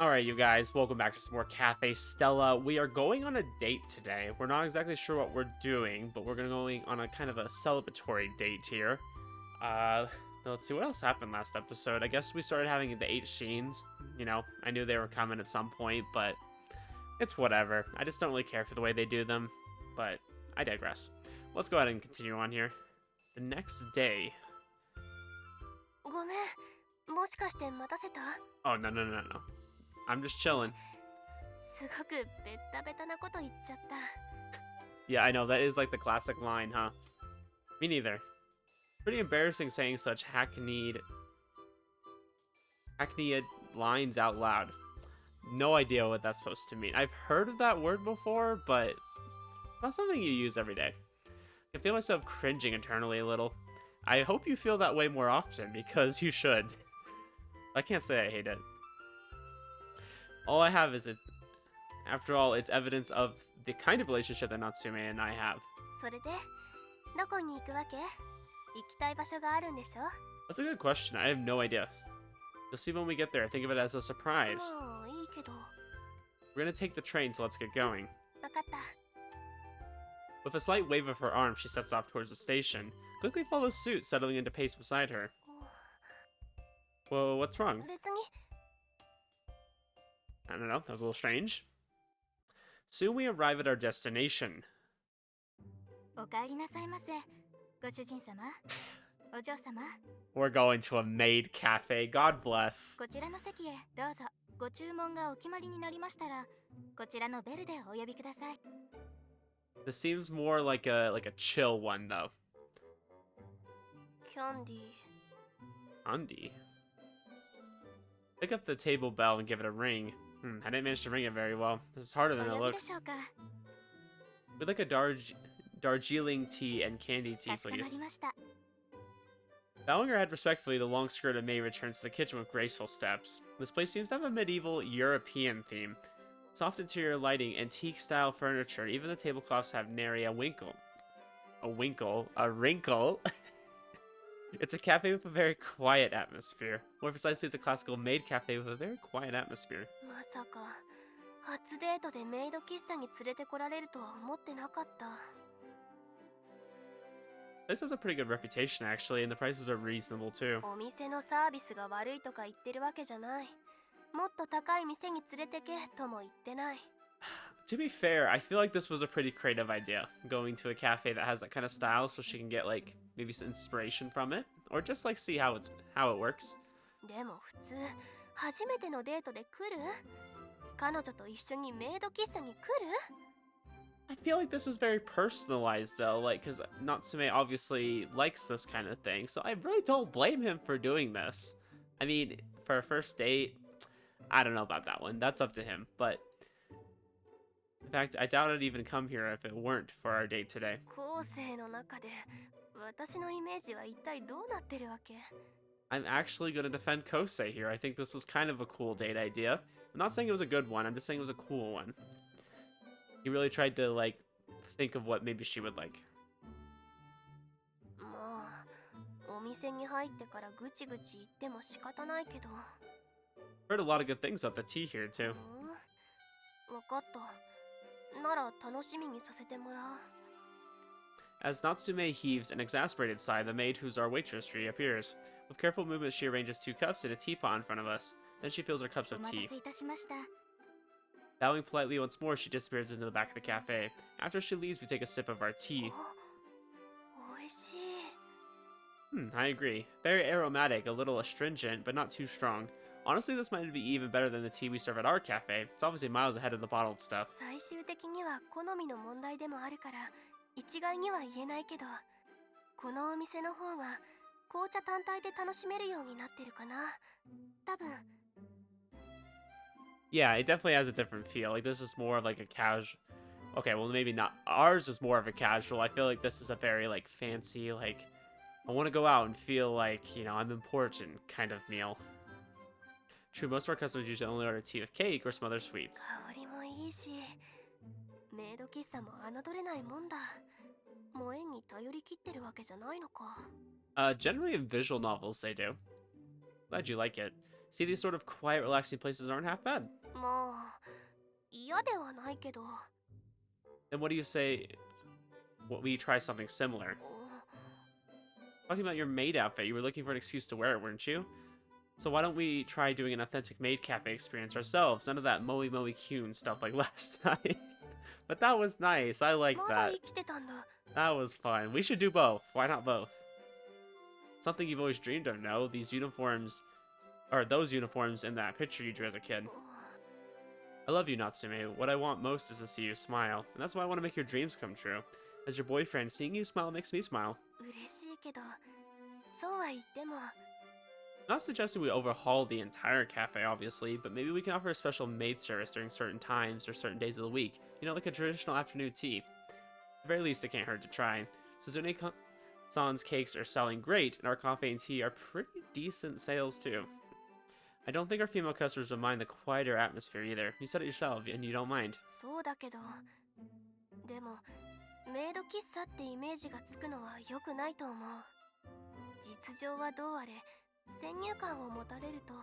Alright, you guys, welcome back to some more Cafe Stella. We are going on a date today. We're not exactly sure what we're doing, but we're going on a kind of a celebratory date here. Let's see what else happened last episode. I guess we started having the 8 scenes. You know, I knew they were coming at some point, but it's whatever. I just don't really care for the way they do them, but I digress. Let's go ahead and continue on here. The next day. ごめん、もしかして待たせた？ Oh, no. I'm just chilling. すごくベタベタなこと言っちゃった。 Yeah, I know, that is like the classic line, huh? Me neither. Pretty embarrassing saying such hackneyed lines out loud. No idea what that's supposed to mean. I've heard of that word before, but not something you use every day. I feel myself cringing internally a little. I hope you feel that way more often, because you should. I can't say I hate it. All I have is after all, it's evidence of the kind of relationship that Natsume and I have. それで、どこに行くわけ？行きたい場所があるんでしょ？ That's a good question. I have no idea. You'll see when we get there. Think of it as a surprise. もういいけど。 We're gonna take the train, so let's get going. わかった。 With a slight wave of her arm, she sets off towards the station. Quickly follows suit, settling into pace beside her. Whoa, what's wrong? 別に。 I don't know, that was a little strange. Soon we arrive at our destination. お帰りなさいませ。ご主人様、お嬢様。 We're going to a Maid Cafe. God bless. こちらの席へどうぞ。ご注文がお決まりになりましたら、こちらのベルでお呼びください。 This seems more like a chill one, though. キャンディー。 Andy. Pick up the table bell and give it a ring. I didn't manage to ring it very well. This is harder than it お呼びで looks. しょうか？ We'd like a Darjeeling tea and candy tea, かしこまり please. ました。 Bowing her head respectfully, the long-skirted maid returns to the kitchen with graceful steps. This place seems to have a medieval European theme. Soft interior lighting, antique-style furniture, even the tablecloths have nary a wrinkle. A wrinkle? It's a cafe with a very quiet atmosphere. More precisely, it's a classical Maid Cafe with a very quiet atmosphere. まさか初デートでメイド喫茶に連れてこられるとは思ってなかった。 This has a pretty good reputation, actually, and the prices are reasonable, too. お店のサービスが悪いとか言ってるわけじゃない。もっと高い店に連れてけとも言ってない。 To be fair, I feel like this was a pretty creative idea, going to a cafe that has that kind of style so she can get, like, maybe some inspiration from it, or just, like, see how it works. でも普通初めてのデートで来る？彼女と一緒にメイド喫茶に来る？ I feel like this is very personalized, though, like, because Natsume obviously likes this kind of thing, so I really don't blame him for doing this. I mean, for a first date, I don't know about that one. That's up to him, but in fact, I doubt I'd even come here if it weren't for our date today. 後世の中で私のイメージは一体どうなってるわけ？ I'm actually going to defend Kousei here. I think this was kind of a cool date idea. I'm not saying it was a good one, I'm just saying it was a cool one. He really tried to, like, think of what maybe she would like. まあ、お店に入ってからぐちぐち言っても仕方ないけど。 Heard a lot of good things about the tea here, too. わかった。なら楽しみにさせてもらう。 As Natsume heaves an exasperated sigh, the maid who's our waitress reappears. With careful movements, she arranges 2 cups and a teapot in front of us. Then she fills our cups お with 待 tea. たせいたしました。 Bowing politely once more, she disappears into the back of the cafe. After she leaves, we take a sip of our tea. おいしい。 I agree. Very aromatic, a little astringent, but not too strong. Honestly, this might be even better than the tea we serve at our cafe. It's obviously miles ahead of the bottled stuff. 最終的には好みの問題でもあるから一概には言えないけど、このお店の方が紅茶単体で楽しめるようになってるかな。多分。 Yeah, it definitely has a different feel. Like, this is more of like a casual... Okay, well, maybe not. Ours is more of a casual. I feel like this is a very, like, fancy, like... I want to go out and feel like, you know, I'm important kind of meal. True, most of our customers usually only order tea with cake or some other sweets. 香りもいいし、メイド喫茶も侮れないもんだ。もう縁に頼り切ってるわけじゃないのか。Generally in visual novels, they do. Glad you like it. See, these sort of quiet, relaxing places aren't half bad. まあ嫌ではないけど Then what do you say we try something similar? Talking about your maid outfit, you were looking for an excuse to wear it, weren't you? So why don't we try doing an authentic Maid Cafe experience ourselves? None of that moe moe kyun stuff like last time. But that was nice. I like まだ that. 生きてたんだ That was fun. We should do both. Why not both? Something you've always dreamed of, no? These uniforms, or those uniforms in that picture you drew as a kid. I love you, Natsume. What I want most is to see you smile. And that's why I want to make your dreams come true. As your boyfriend, seeing you smile makes me smile. 嬉しいけどそうは言っても Not suggesting we overhaul the entire cafe, obviously, but maybe we can offer a special maid service during certain times or certain days of the week. You know, like a traditional afternoon tea. At the very least, it can't hurt to try. Suzune-san's cakes are selling great, and our coffee and tea are pretty decent sales too. I don't think our female customers would mind the quieter atmosphere either. You said it yourself, and you don't mind. そうだけどでもメイド喫茶ってイメージがつくのは良くないと思う実情はどうあれ先入観を持たれると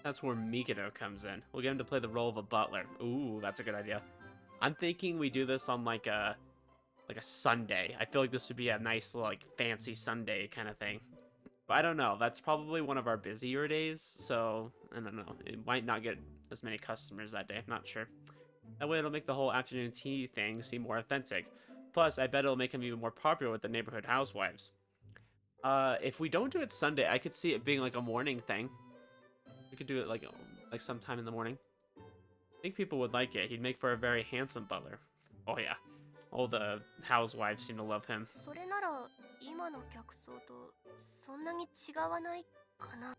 That's where Mikado comes in. We'll get him to play the role of a butler. Ooh, that's a good idea. I'm thinking we do this on like a Sunday. I feel like this would be a nice like fancy Sunday kind of thing. But I don't know. That's probably one of our busier days, so I don't know. It might not get as many customers that day. I'm not sure. That way it'll make the whole afternoon tea thing seem more authentic. Plus, I bet it'll make him even more popular with the neighborhood housewives. If we don't do it Sunday, I could see it being like a morning thing. We could do it like sometime in the morning. I think people would like it. He'd make for a very handsome butler. Oh yeah. All the housewives seem to love him. それなら今の客層とそんなに違わないかな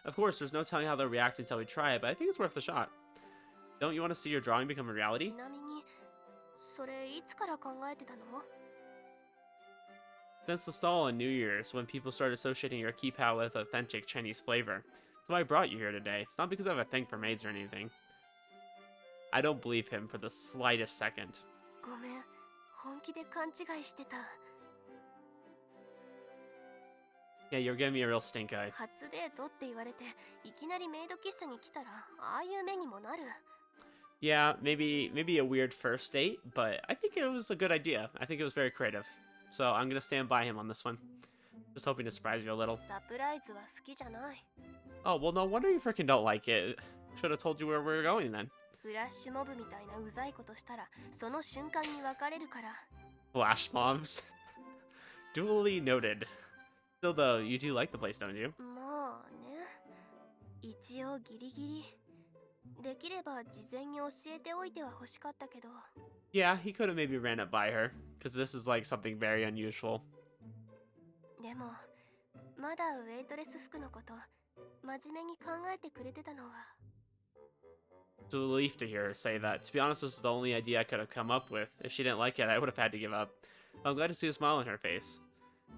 Of course, there's no telling how they'll react until we try it, but I think it's worth a shot. Don't you want to see your drawing become a ち reality? なみにそれいつから考えてたの Since the stall on New Year's, when people started associating your keypad with authentic Chinese flavor. That's why I brought you here today. It's not because I have a thing for maids or anything. I don't believe him for the slightest second. ごめん本気で勘違いしてた Yeah, you're giving me a real stink eye. 初デートって言われていきなりメイド喫茶に来たらああいう目にもなる Yeah, maybe a weird first date, but I think it was a good idea. I think it was very creative. So I'm gonna stand by him on this one. Just hoping to surprise you a little. サプライズは好きじゃない Oh, well, no wonder you freaking don't like it. Should have told you where we were going then. フラッシュモブみたいなうざいことしたらその瞬間に別れるから Flash mobs. Duly noted. Still though, you do like the place, don't you? まあね一応ギリギリできれば事前に教えておいては欲しかったけど Yeah, he could have maybe ran it by her, because this is like something very unusual. でもまだウェイトレス服のこと真面目に考えてくれてたのは It's a relief to hear her say that. To be honest, this is the only idea I could have come up with. If she didn't like it, I would have had to give up. But I'm glad to see a smile on her face.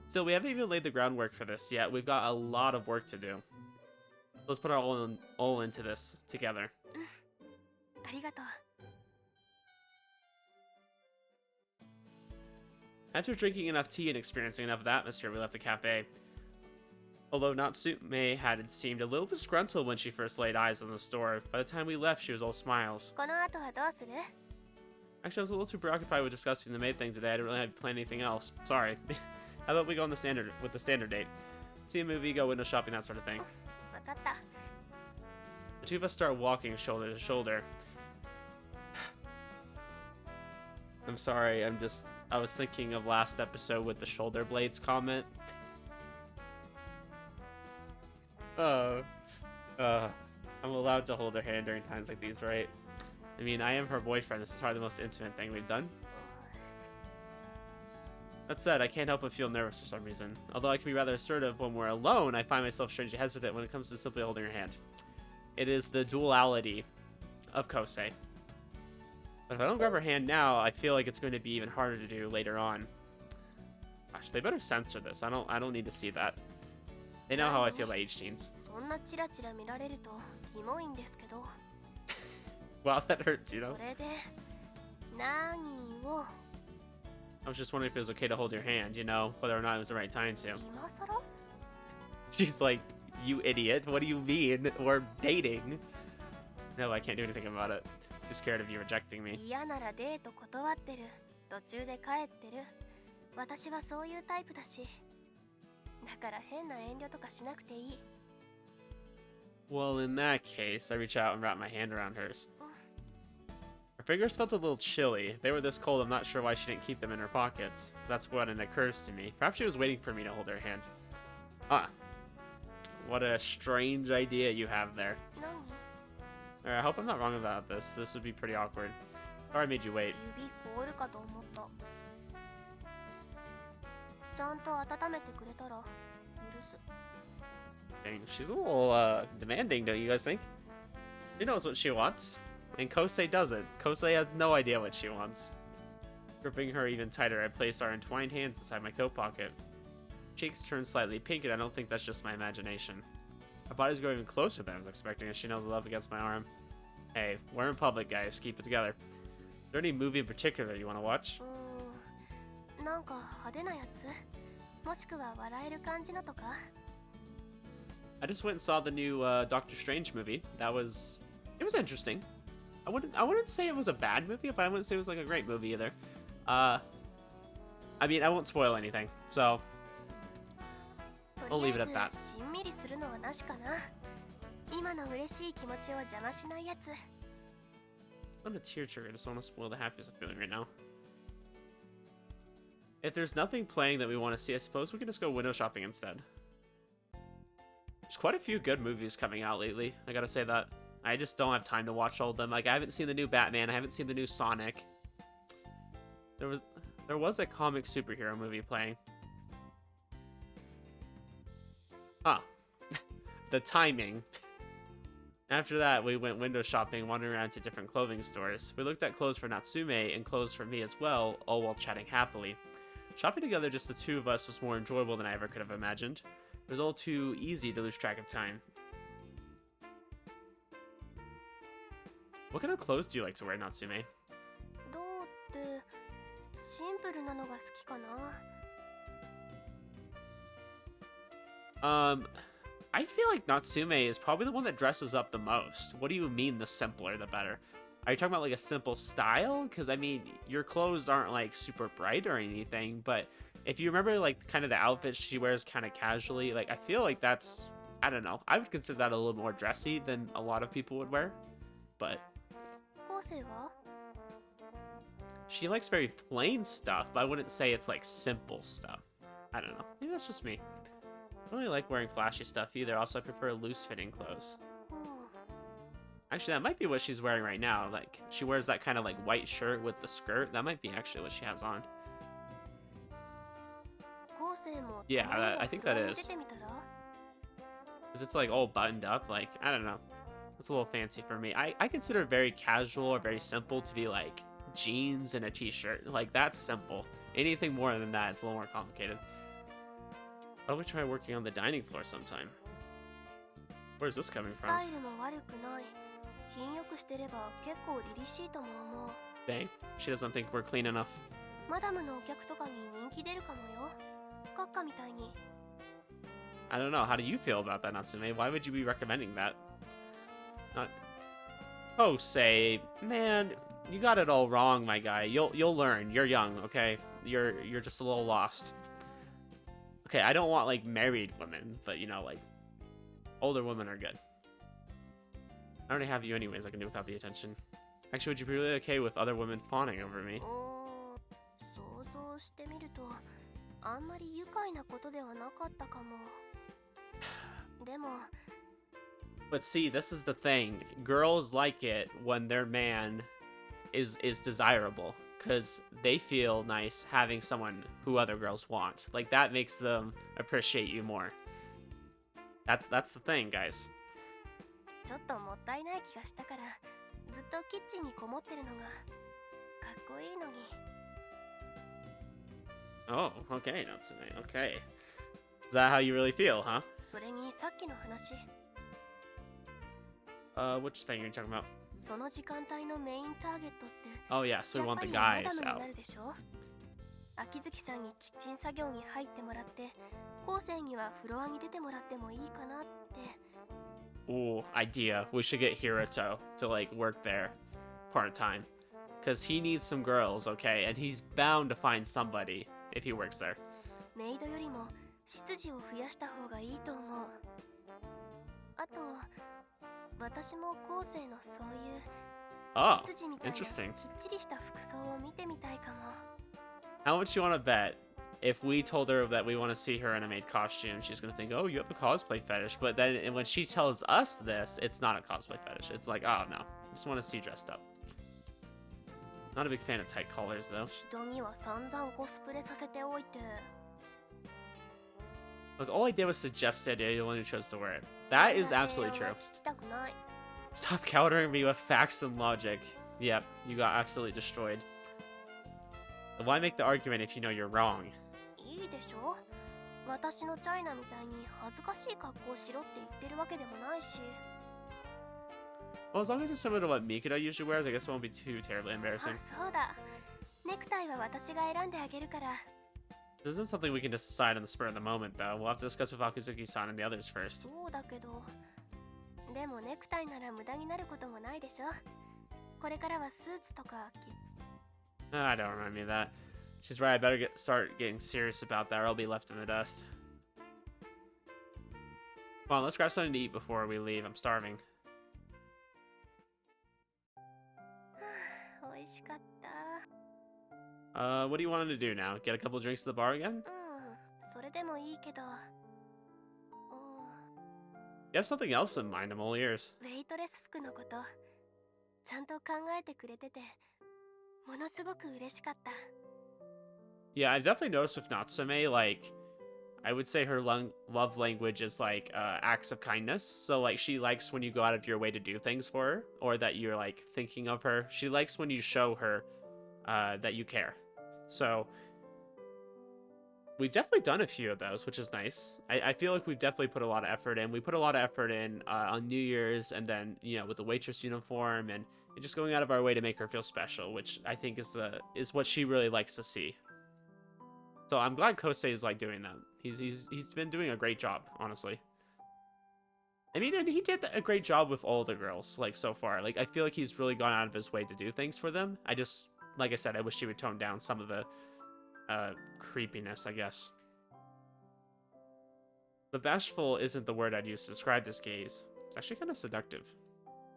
Still, we haven't even laid the groundwork for this yet. We've got a lot of work to do. Let's put our all into this together. ありがとう After drinking enough tea and experiencing enough of the atmosphere, we left the cafe. Although Natsume had seemed a little disgruntled when she first laid eyes on the store, by the time we left, she was all smiles. この後はどうする Actually, I was a little too preoccupied with discussing the maid thing today. I didn't really have to plan anything else. Sorry. How about we go on the standard date? See a movie, go window shopping, that sort of thing. 分かった The two of us start walking shoulder to shoulder. I'm sorry, I was thinking of last episode with the shoulder blades comment. I'm allowed to hold her hand during times like these, right? I mean, I am her boyfriend. This is probably the most intimate thing we've done. That said, I can't help but feel nervous for some reason. Although I can be rather assertive when we're alone, I find myself strangely hesitant when it comes to simply holding her hand. It is the duality of Kousei. But if I don't grab her hand now, I feel like it's going to be even harder to do later on. Gosh, they better censor this. I don't need to see that. They know how I feel about age teens. そんなチラチラ見られるとキモいんですけど Wow, that hurts, you know? それで何を I was just wondering if it was okay to hold your hand, you know, whether or not it was the right time to. 今更 She's like, you idiot. What do you mean? We're dating. No, I can't do anything about it. Too scared of you rejecting me. 嫌ならデート断ってる。途中で帰ってる。私はそういうタイプだし。だから変な遠慮とかしなくていい。Well, in that case, I reach out and wrap my hand around hers. Her fingers felt a little chilly. They were this cold, I'm not sure why she didn't keep them in her pockets. That's when it occurs to me. Perhaps she was waiting for me to hold her hand. Ah. What a strange idea you have there. 何？ Alright, I hope I'm not wrong about this. This would be pretty awkward. Sorry I made you wait. 指凍るかと思った。ちゃんと温めてくれたら許す。 Dang, she's a little demanding, don't you guys think? She knows what she wants, and Kousei doesn't. Kousei has no idea what she wants. Gripping her even tighter, I place our entwined hands inside my coat pocket. Cheeks turn slightly pink, and I don't think that's just my imagination. Her bodies go even closer than I was expecting as she nuzzles up against my arm. Hey, we're in public, guys. Keep it together. Is there any movie in particular you want to watch? なんか派手なやつ？もしくは笑える感じのとか？ I just went and saw the new Doctor Strange movie. It was interesting. I wouldn't say it was a bad movie, but I wouldn't say it was like a great movie either. I mean, I won't spoil anything, so we'll leave it at that. しんみりするのはなしかな。今の嬉しい気持ちを邪魔しないやつ。I'm a tear trigger. I just don't want to spoil the happiness I'm feeling right now. If there's nothing playing that we want to see, I suppose we can just go window shopping instead. There's quite a few good movies coming out lately. I gotta say that. I just don't have time to watch all of them. Like, I haven't seen the new Batman. I haven't seen the new Sonic. There was a comic superhero movie playing. Ah. The timing. After that, we went window shopping, wandering around to different clothing stores. We looked at clothes for Natsume and clothes for me as well, all while chatting happily. Shopping together, just the two of us, was more enjoyable than I ever could have imagined. It was all too easy to lose track of time. What kind of clothes do you like to wear, Natsume? どうってシンプルなのが好きかな。I feel like Natsume is probably the one that dresses up the most. What do you mean the simpler the better? Are you talking about like a simple style? Because I mean, your clothes aren't like super bright or anything, but if you remember like kind of the outfits she wears kind of casually, like I feel like that's, I don't know, I would consider that a little more dressy than a lot of people would wear, but 昴生は？ she likes very plain stuff, but I wouldn't say it's like simple stuff. I don't know, maybe that's just me. I don't really like wearing flashy stuff either. Also, I prefer loose-fitting clothes. うん。 Actually, that might be what she's wearing right now. Like, she wears that kind of like white shirt with the skirt. That might be actually what she has on. 昴生も Yeah, たまには I think フロ that アに is. 出てみたら？ Because it's like all buttoned up. Like, I don't know. It's a little fancy for me. I consider very casual or very simple to be like jeans and a t-shirt. Like, that's simple. Anything more than that, it's a little more complicated. Why don't we try working on the dining floor sometime? Where's this coming ス from? タイルも悪くない。品よくしてれば結構凛々しいとも思う。 Dang, she doesn't think we're clean enough. マダムのお客とかに人気出るかもよ。閣下みたいに。 I don't know. How do you feel about that, Natsume? Why would you be recommending that? Not. Oh, say, man, you got it all wrong, my guy. You'll learn. You're young, okay? You're just a little lost. Okay, I don't want like married women, but you know, like older women are good. I already have you anyways. I can do without the attention. Actually, would you be really okay with other women fawning over me? 想像してみるとあんまり愉快なことではなかったかも。でも But see, this is the thing. Girls like it when their man is desirable, because they feel nice having someone who other girls want. Like, that makes them appreciate you more. That's the thing, guys. ちょっともったいない気がしたからずっとキッチンにこもってるのがかっこいいのに。 Oh, okay, Natsume. Okay. Is that how you really feel, huh? それにさっきの話、 Which thing are you talking about? その時間帯のメインターゲットって Oh, yeah, so we やっ want ぱ the りマ guys ダムに out. なるでしょ。秋月さんにキッチン作業に入ってもらって後世にはフロアに出てもらってもいいかなっ Ooh, idea. We should get Hiruto to, like, work there part-time. Because he needs some girls, okay? And he's bound to find somebody if he works there. メイドよりも執事を増やした方がいいと思う。あと、私も後世のそういう Oh, 執事みたいなきっ interesting. ちりした服装を見てみたいかも。 How much you want to bet if we told her that we want to see her in a maid costume, she's going to think, oh, you have a cosplay fetish. But then when she tells us this, it's not a cosplay fetish. It's like, oh, no. I just want to see you dressed up. Not a big fan of tight collars, though. 人には散々コスプレさせておいて。 Look, all I did was suggest it. You're the one who chose to wear it. That is そんな absolutely 正論 true. は聞きたくない。 Stop countering me with facts and logic. Yep, you got absolutely destroyed. Why make the argument if you know you're wrong? いいでしょ。私のチャイナみたいに恥ずかしい格好をしろって言ってるわけでもないし。 Well, as long as it's similar to what Mikado usually wears, I guess it won't be too terribly あ、 embarrassing. そうだ。ネクタイは私が選んであげるから。 This isn't something we can just decide on the spur of the moment, though. We'll have to discuss with Akuzuki-san and the others first. そうだけど。でもネクタイなら無駄になることもないでしょ。これからはスーツとか着 I don't remind me of that. She's right, I better start getting serious about that or I'll be left in the dust. Come on, let's grab something to eat before we leave. I'm starving. 美味しかった。 What do you want him to do now? Get a couple drinks at the bar again? うん、それでもいいけど。You have something else in mind, I'm all ears. ウェイトレス服のこと、ちゃんと考えてくれてて、ものすごく嬉しかった。 Yeah, I definitely noticed with Natsume, like, I would say her love language is like acts of kindness. So like she likes when you go out of your way to do things for her, or that you're like thinking of her. She likes when you show her that you care. So we've definitely done a few of those, which is nice. I feel like we've definitely put a lot of effort in. We put a lot of effort in on New Year's, and then, you know, with the waitress uniform, and just going out of our way to make her feel special, which I think is what she really likes to see. So I'm glad Kousei is like doing that. He's been doing a great job, honestly. I mean, and he did a great job with all the girls, like, so far. Like, I feel like he's really gone out of his way to do things for them. I just, like I said, I wish he would tone down some of the creepiness, I guess. But bashful isn't the word I'd use to describe this gaze. It's actually kind of seductive.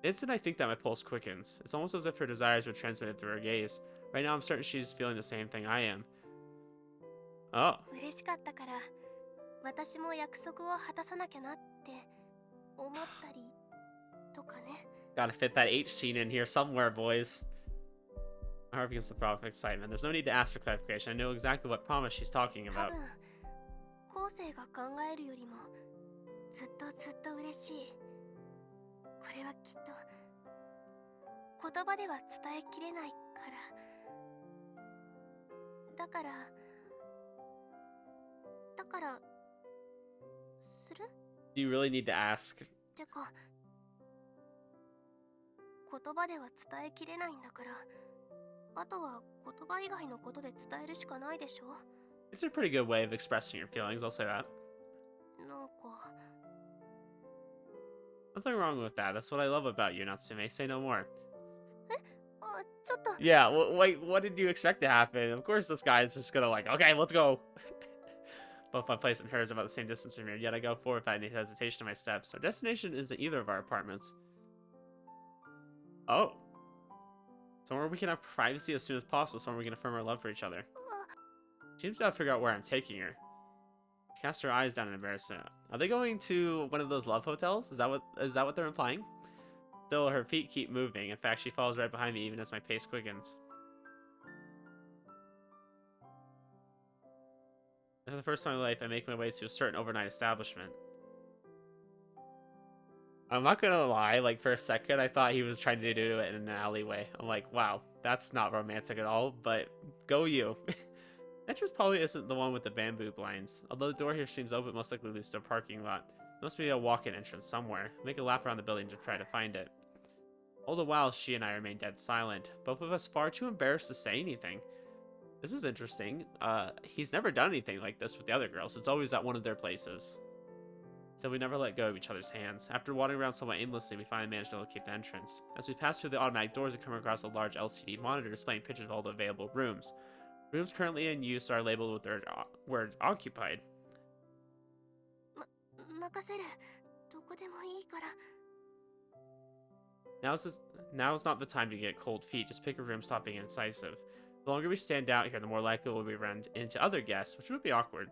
Instant I think that my pulse quickens. It's almost as if her desires were transmitted through her gaze. Right now I'm certain she's feeling the same thing I am. Oh. 嬉しかったから、私も約束を果たさなきゃなって思ったりとかね。 Gotta fit that H scene in here somewhere, boys. My heart begins to throb with excitement. There's no need to ask for clarification. I know exactly what promise she's talking 多 about. 分、後世が考えるよりもずっと嬉しい。これはきっと言葉では伝えきれないから。だからする？ Do you really need to ask? てか、言葉では伝えきれないんだから、あとは言葉以外のことで伝えるしかないでしょ。 It's a pretty good way of expressing your feelings, I'll say that. なんか Nothing wrong with that. That's what I love about you, Natsume. Say no more. あ、ちょっと Yeah, wait, what did you expect to happen? Of course this guy's just gonna like, okay, let's go. Both my place and hers are about the same distance from here, yet I go forward without any hesitation in my steps. Our destination isn't either of our apartments. Oh. Somewhere we can have privacy as soon as possible, somewhere we can affirm our love for each other. She seems to have figured out where I'm taking her. She casts her eyes down in embarrassment. Are they going to one of those love hotels? Is that what they're implying? Still, her feet keep moving. In fact, she follows right behind me even as my pace quickens. For the first time in my life, I make my way to a certain overnight establishment. I'm not gonna lie, like, for a second, I thought he was trying to do it in an alleyway. I'm like, wow, that's not romantic at all, but go you. Entrance probably isn't the one with the bamboo blinds. Although the door here seems open, most likely leads to a parking lot. There must be a walk-in entrance somewhere. Make a lap around the building to try to find it. All the while, she and I remain dead silent, both of us far too embarrassed to say anything. This is interesting. He's never done anything like this with the other girls. It's always at one of their places. So we never let go of each other's hands. After wandering around somewhat aimlessly, we finally managed to locate the entrance. As we pass through the automatic doors, we come across a large LCD monitor displaying pictures of all the available rooms. Rooms currently in use are labeled with the word occupied. 任せる。どこでもいいから。 Now is not the time to get cold feet. Just pick a room, stop being incisive. The longer we stand out here, the more likely we'll be run into other guests, which would be awkward.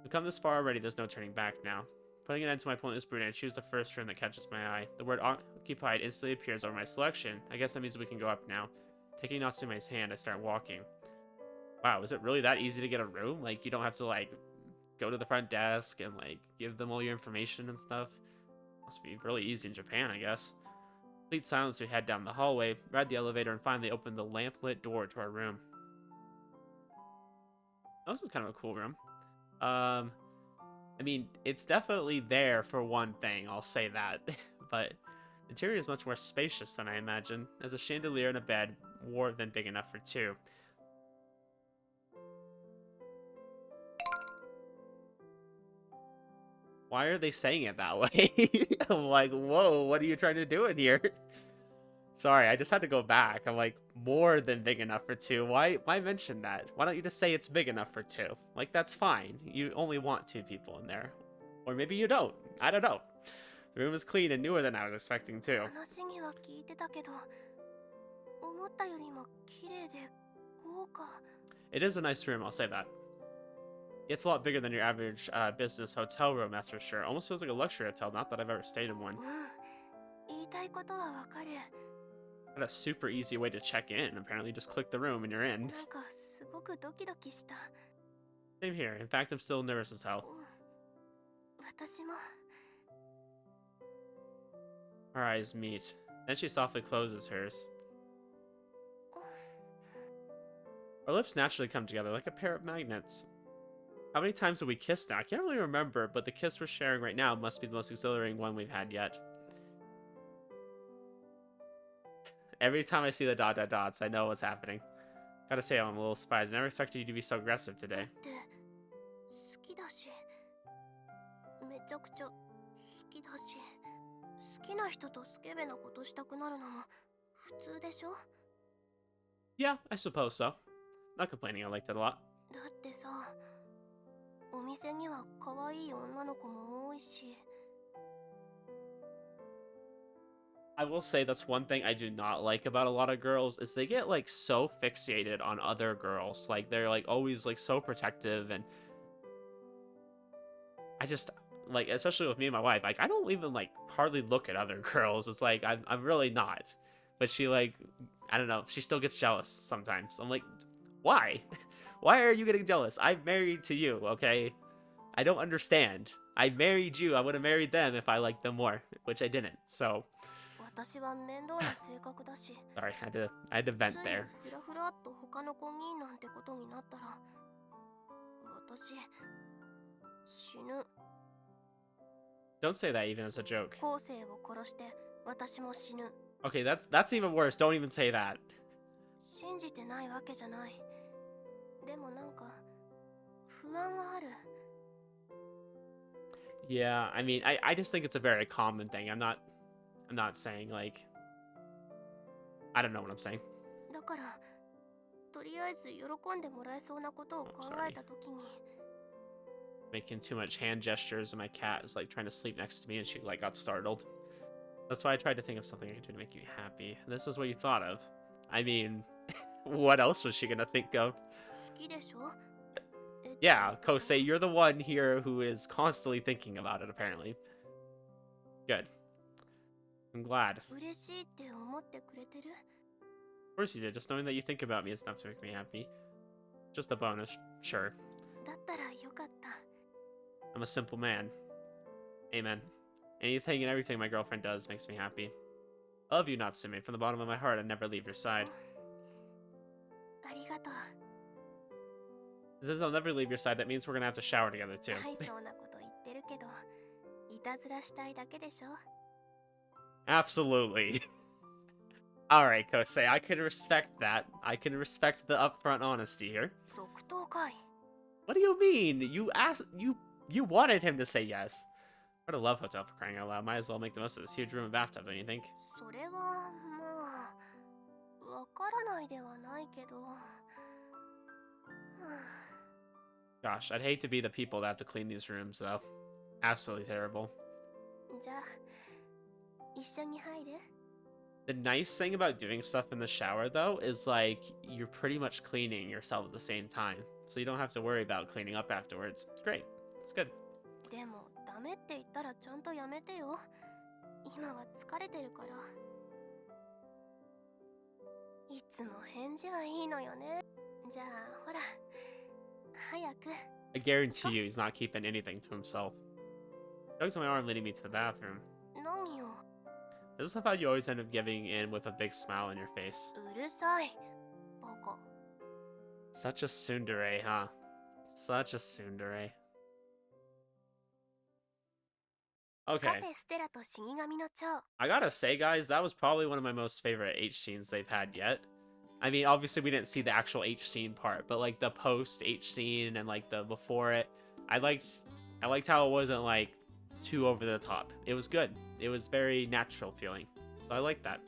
We've come this far already, there's no turning back now. Putting an end to my pointless brooding, I choose the first room that catches my eye. The word occupied instantly appears over my selection. I guess that means we can go up now. Taking Natsume's hand, I start walking. Wow, is it really that easy to get a room? Like, you don't have to, like, go to the front desk and, like, give them all your information and stuff? Must be really easy in Japan, I guess. Complete silence, we head down the hallway, ride the elevator, and finally open the lamp-lit door to our room. Oh, this is kind of a cool room. I mean, it's definitely there for one thing, I'll say that. But the interior is much more spacious than I imagined. There's a chandelier and a bed, more than big enough for two. Why are they saying it that way? I'm like, whoa, what are you trying to do in here? Sorry, I just had to go back. I'm like, more than big enough for two. Why mention that? Why don't you just say it's big enough for two? Like, that's fine. You only want two people in there. Or maybe you don't. I don't know. The room is clean and newer than I was expecting, too. 話には聞いてたけど、思ったよりも綺麗で豪華。 It is a nice room, I'll say that. It's a lot bigger than your average business hotel room, that's for sure. Almost feels like a luxury hotel, not that I've ever stayed in one. 言いたいことはわかる。 Got a super easy way to check in. Apparently, just click the room and you're in. なんかすごくドキドキした。 Same here. In fact, I'm still nervous as hell. 私も。 Our eyes meet. Then she softly closes hers. Our lips naturally come together like a pair of magnets. How many times have we kissed now? I can't really remember, but the kiss we're sharing right now must be the most exhilarating one we've had yet. Every time I see the dot dot dots, I know what's happening. Gotta say, I'm a little surprised. I never expected you to be so aggressive today. 好きだし、めちゃくちゃ好きだし、好きな人とスケベなことしたくなるのも普通でしょ? Yeah, I suppose so. Not complaining, I liked it a lot. だってさ、お店には可愛い女の子も多いし。 I will say that's one thing I do not like about a lot of girls is they get like so fixated on other girls. Like they're like always like so protective, and I just like, especially with me and my wife, like I don't even like hardly look at other girls. It's like I'm really not. But she like, I don't know, she still gets jealous sometimes. I'm like, why? Why are you getting jealous? I'm married to you, okay? I don't understand. I married you. I would have married them if I liked them more, which I didn't. So 私は面倒な性格だし。 sorry, I had to vent there. ふらふらっと他の子になんてことになったら、私死ぬ。 Don't say that even as a joke. 後世を殺して私も死ぬ。 Okay, that's even worse. Don't even say that. 信じてないわけじゃない。でもなんか不安はある。 Yeah, I mean, I just think it's a very common thing. I'm not saying like, I don't know what I'm saying. だからとりあえず喜んでもらえそうなことを考えたときに。 Making too much hand gestures, and my cat is like trying to sleep next to me, and she like got startled. That's why I tried to think of something I could do to make you happy. And this is what you thought of. I mean, what else was she gonna think of? 好きでしょ? Yeah, Kousei, you're the one here who is constantly thinking about it, apparently. Good. I'm glad. 嬉しいって思ってくれてる? Of course you did. Just knowing that you think about me is enough to make me happy. Just a bonus, sure. だったらよかった. I'm a simple man. Amen. Anything and everything my girlfriend does makes me happy. I love you, Natsume. From the bottom of my heart, I'd never leave your side. ありがとう. Since I'll never leave your side, that means we're gonna have to shower together too. はい、そうなこと言ってるけど、いたずらしたいだけでしょ? Absolutely. Alright, Kousei, I can respect that. I can respect the upfront honesty here. 即答かい. What do you mean? You asked, you wanted him to say yes. What a love hotel for crying out loud. Might as well make the most of this huge room and bathtub, don't you think? それはまあわからないではないけど、は Gosh, I'd hate to be the people that have to clean these rooms, though. Absolutely terrible. あじゃあ一緒に入る？ The nice thing about doing stuff in the shower, though, is like you're pretty much cleaning yourself at the same time. So you don't have to worry about cleaning up afterwards. It's great. It's good. でもダメって言ったらちゃんとやめてよ。今は疲れてるから。いつも返事はいいのよね。じゃあほら早く。 I guarantee you he's not keeping anything to himself. Tugs on my arm leading me to the bathroom. 何よ。 This is how you always end up giving in with a big smile on your face. うるさいバカ。 Such a tsundere, huh? Such a tsundere. カ Okay. フェステラと死神の蝶。 I gotta say, guys, that was probably one of my most favorite H scenes they've had yet. I mean, obviously we didn't see the actual H scene part, but like the post H scene and like the before it, I liked how it wasn't like too over the top. It was good. It was very natural feeling. So I like that.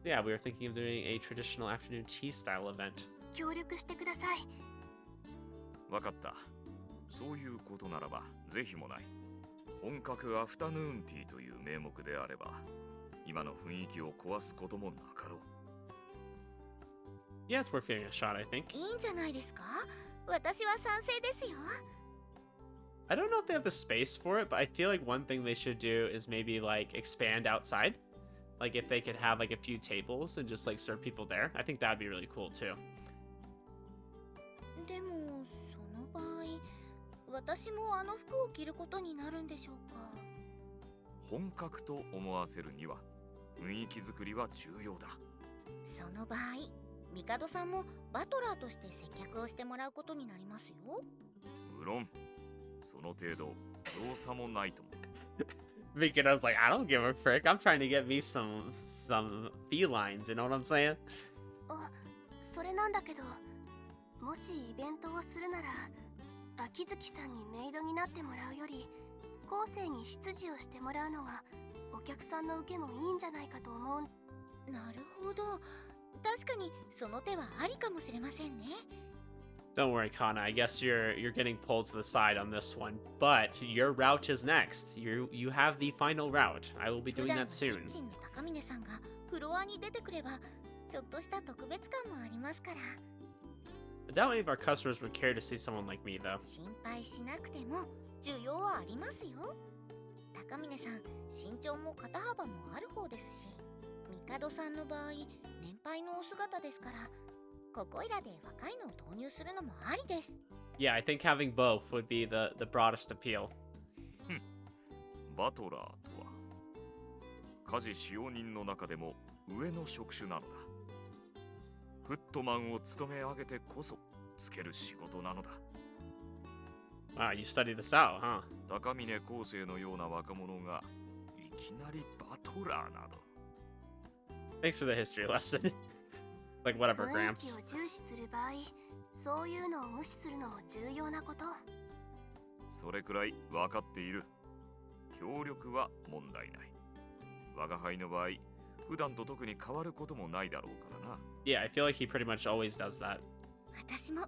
Yeah, we were thinking of doing a traditional afternoon tea style event. 協力してください。わかった。そういうことならばぜひもない。本格アフタヌーンティーという名目であれば、今の雰囲気を壊すこともなかろう。Yeah, it's worth giving a shot, I think. いいんじゃないですか？私は賛成ですよ。 I don't know if they have the space for it, but I feel like one thing they should do is maybe like expand outside. Like if they could have like a few tables and just like serve people there. I think that'd be really cool too. でもその場合、私もあの服を着ることになるんでしょうか？本格と思わせるには雰囲気作りは重要だ。その場合、帝さんもバトラーとして接客をしてもらうことになりますよ。無論、その程度造作もないとも。Because I was like, I don't give a frick. I'm trying to get me some felines, you know what I'm saying? あ、それなんだけど、もしイベントをするなら、秋月さんにメイドになってもらうより、後世に執事をしてもらうのがお客さんの受けもいいんじゃないかと思う。なるほど。確かにその手はありかもしれませんね。Don't worry, Kana. I guess you're getting pulled to the side on this one, but your route is next. You have the final route. I will be doing that soon. キッチンの高峰さんがフロアに出てくれば、ちょっとした特別感もありますから。I doubt any of our customers would care to see someone like me, though. 心配しなくても需要はありますよ。高峰さん、身長も肩幅もある方ですし、帝さんの場合、年配のお姿ですから、ここいらで若いのを投入するのもありです。Yeah, I think having both would be the broadest appeal. バトラーとは家事使用人の中でも上の職種なのだ。フットマンを務め上げてこそつける仕事なのだ。Wow, you studied this out, huh? 高峰康生のような若者がいきなりバトラーなど。 Thanks for the history lesson. Like whatever, 雰囲 Gramps. 気を重視する場合、そういうのを無視するのも重要なこと。それくらい分かっている。協力は問題ない。我が輩の場合、普段と特に変わることもないだろうからな。Yeah, I feel like he pretty much always does that. 私も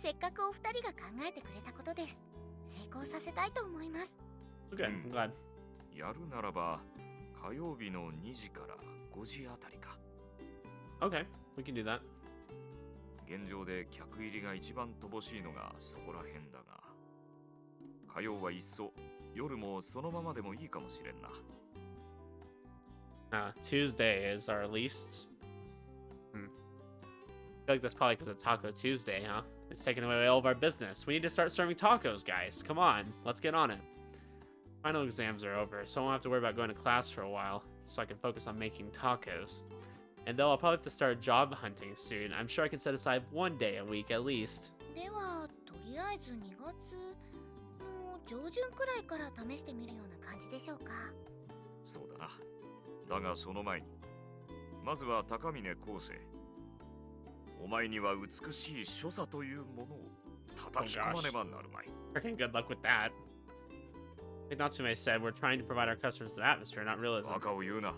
せっかくお二人が考えてくれたことです。成功させたいと思います。 Okay, I'm glad. やるならば火曜日の2時から5時あたりか。 Okay, we can do that. 現状で客入りが一番乏しいのがそこら辺だが、火曜はいっそ夜もそのままでもいいかもしれんな。Tuesday is our least. I feel like that's probably because of Taco Tuesday, huh? It's taking away all of our business. We need to start serving tacos, guys. Come on, let's get on it. Final exams are over, so I won't have to worry about going to class for a while, so I can focus on making tacos. And though I'll probably have to start job hunting soon, I'm sure I can set aside one day a week at least. では、とりあえず2月の上旬くらいから試してみるような感じでしょうか。そうだな。だがその前に、まずは高峰康生。お前には美しい所作というものを叩き込まねばなるまい。Freaking good luck with that. Like Natsume said, we're trying to provide our customers an atmosphere, not realism. バカを言うな。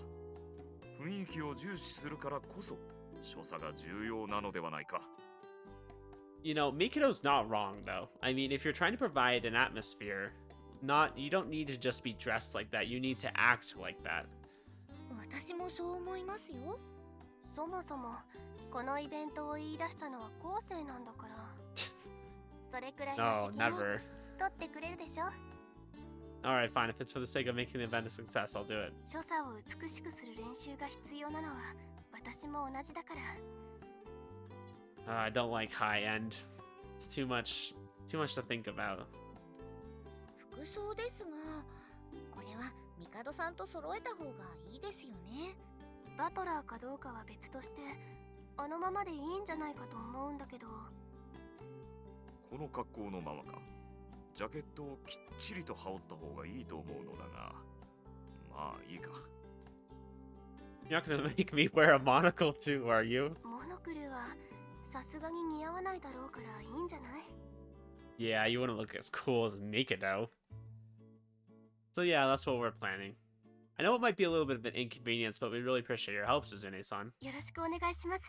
雰囲気を重視するからこそ所作が重要なのではないか。You know, Mikoto's not wrong though. I mean, if you're trying to provide an atmosphere, you don't need to just be dressed like that. You need to act like that. 私もそう思いますよ。そもそもこのイベントを言い出したのは昴生なんだから。それくらい No, の責任 never. 取ってくれるでしょ。 Alright, fine. If it's for the sake of making the event a success, I'll do it. 所作を美しくする練習が必要なのは私も同じだから。I don't like high end. It's too much to think about. 服装ですが、これは帝さんと揃えた方がいいですよね。バトラーかどうかは別として、あのままでいいんじゃないかと思うんだけど。この格好のままか。ジャケットをきっちりと羽織った方がいいと思うのだが、まあいいか。You're not gonna make me wear a monocle too, are you? モノクルはさすがに似合わないだろうからいいんじゃない？ Yeah, you wouldn't look as cool as Mikado. So yeah, that's what we're planning. I know it might be a little bit of an inconvenience, but we really appreciate your help, Suzune-san. よろしくお願いします。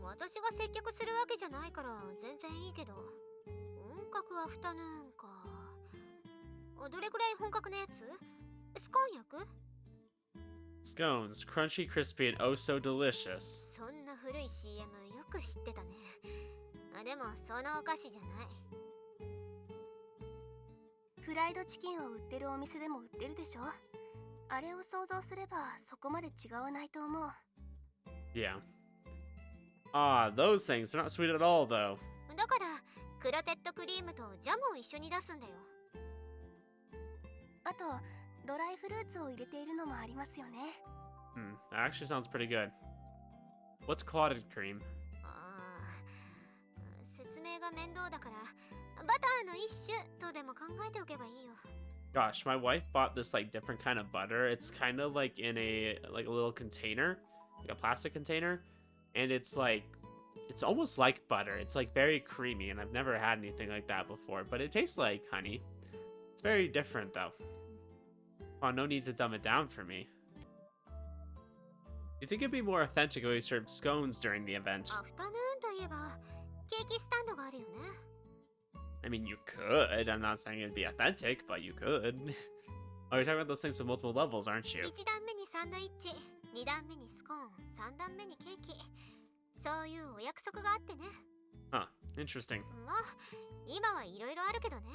私が接客するわけじゃないから全然いいけど、本格アフタヌーンか。どれくらい本格のやつ？スコーン焼く？ Scones, crunchy, crispy, and oh so delicious. そんな古い CM よく知ってたね。でもそのお菓子じゃない。フライドチキンを売ってるお店でも売ってるでしょ。あれを想像すればそこまで違わないと思う。 Yeah. Ah, those things. They're not sweet at all, though. だからクロテッドクリームとジャムを一緒に出すんだよ。あとドライフルーツを入れているのもありますよね。That actually sounds pretty good. What's clotted cream? 説明が面倒だからバターの一種とでも考えておけばいいよ。 Gosh, my wife bought this like different kind of butter. It's kind of like in a little container, like a plastic container, and it's almost like butter. It's like very creamy, and I've never had anything like that before, but it tastes like honey. It's very different though. Oh, no need to dumb it down for me. Do you think it'd be more authentic if we served scones during the event? アフタヌーンといえばケーキスタンドがあるよね。I mean, you could. I'm not saying it'd be authentic, but you could. Oh, you're talking about those things with multiple levels, aren't you? 1段目にサンドイッチ、2段目にスコーン、3段目にケーキ。そういうお約束があってね。Huh, interesting. まあ、今はいろいろあるけどね。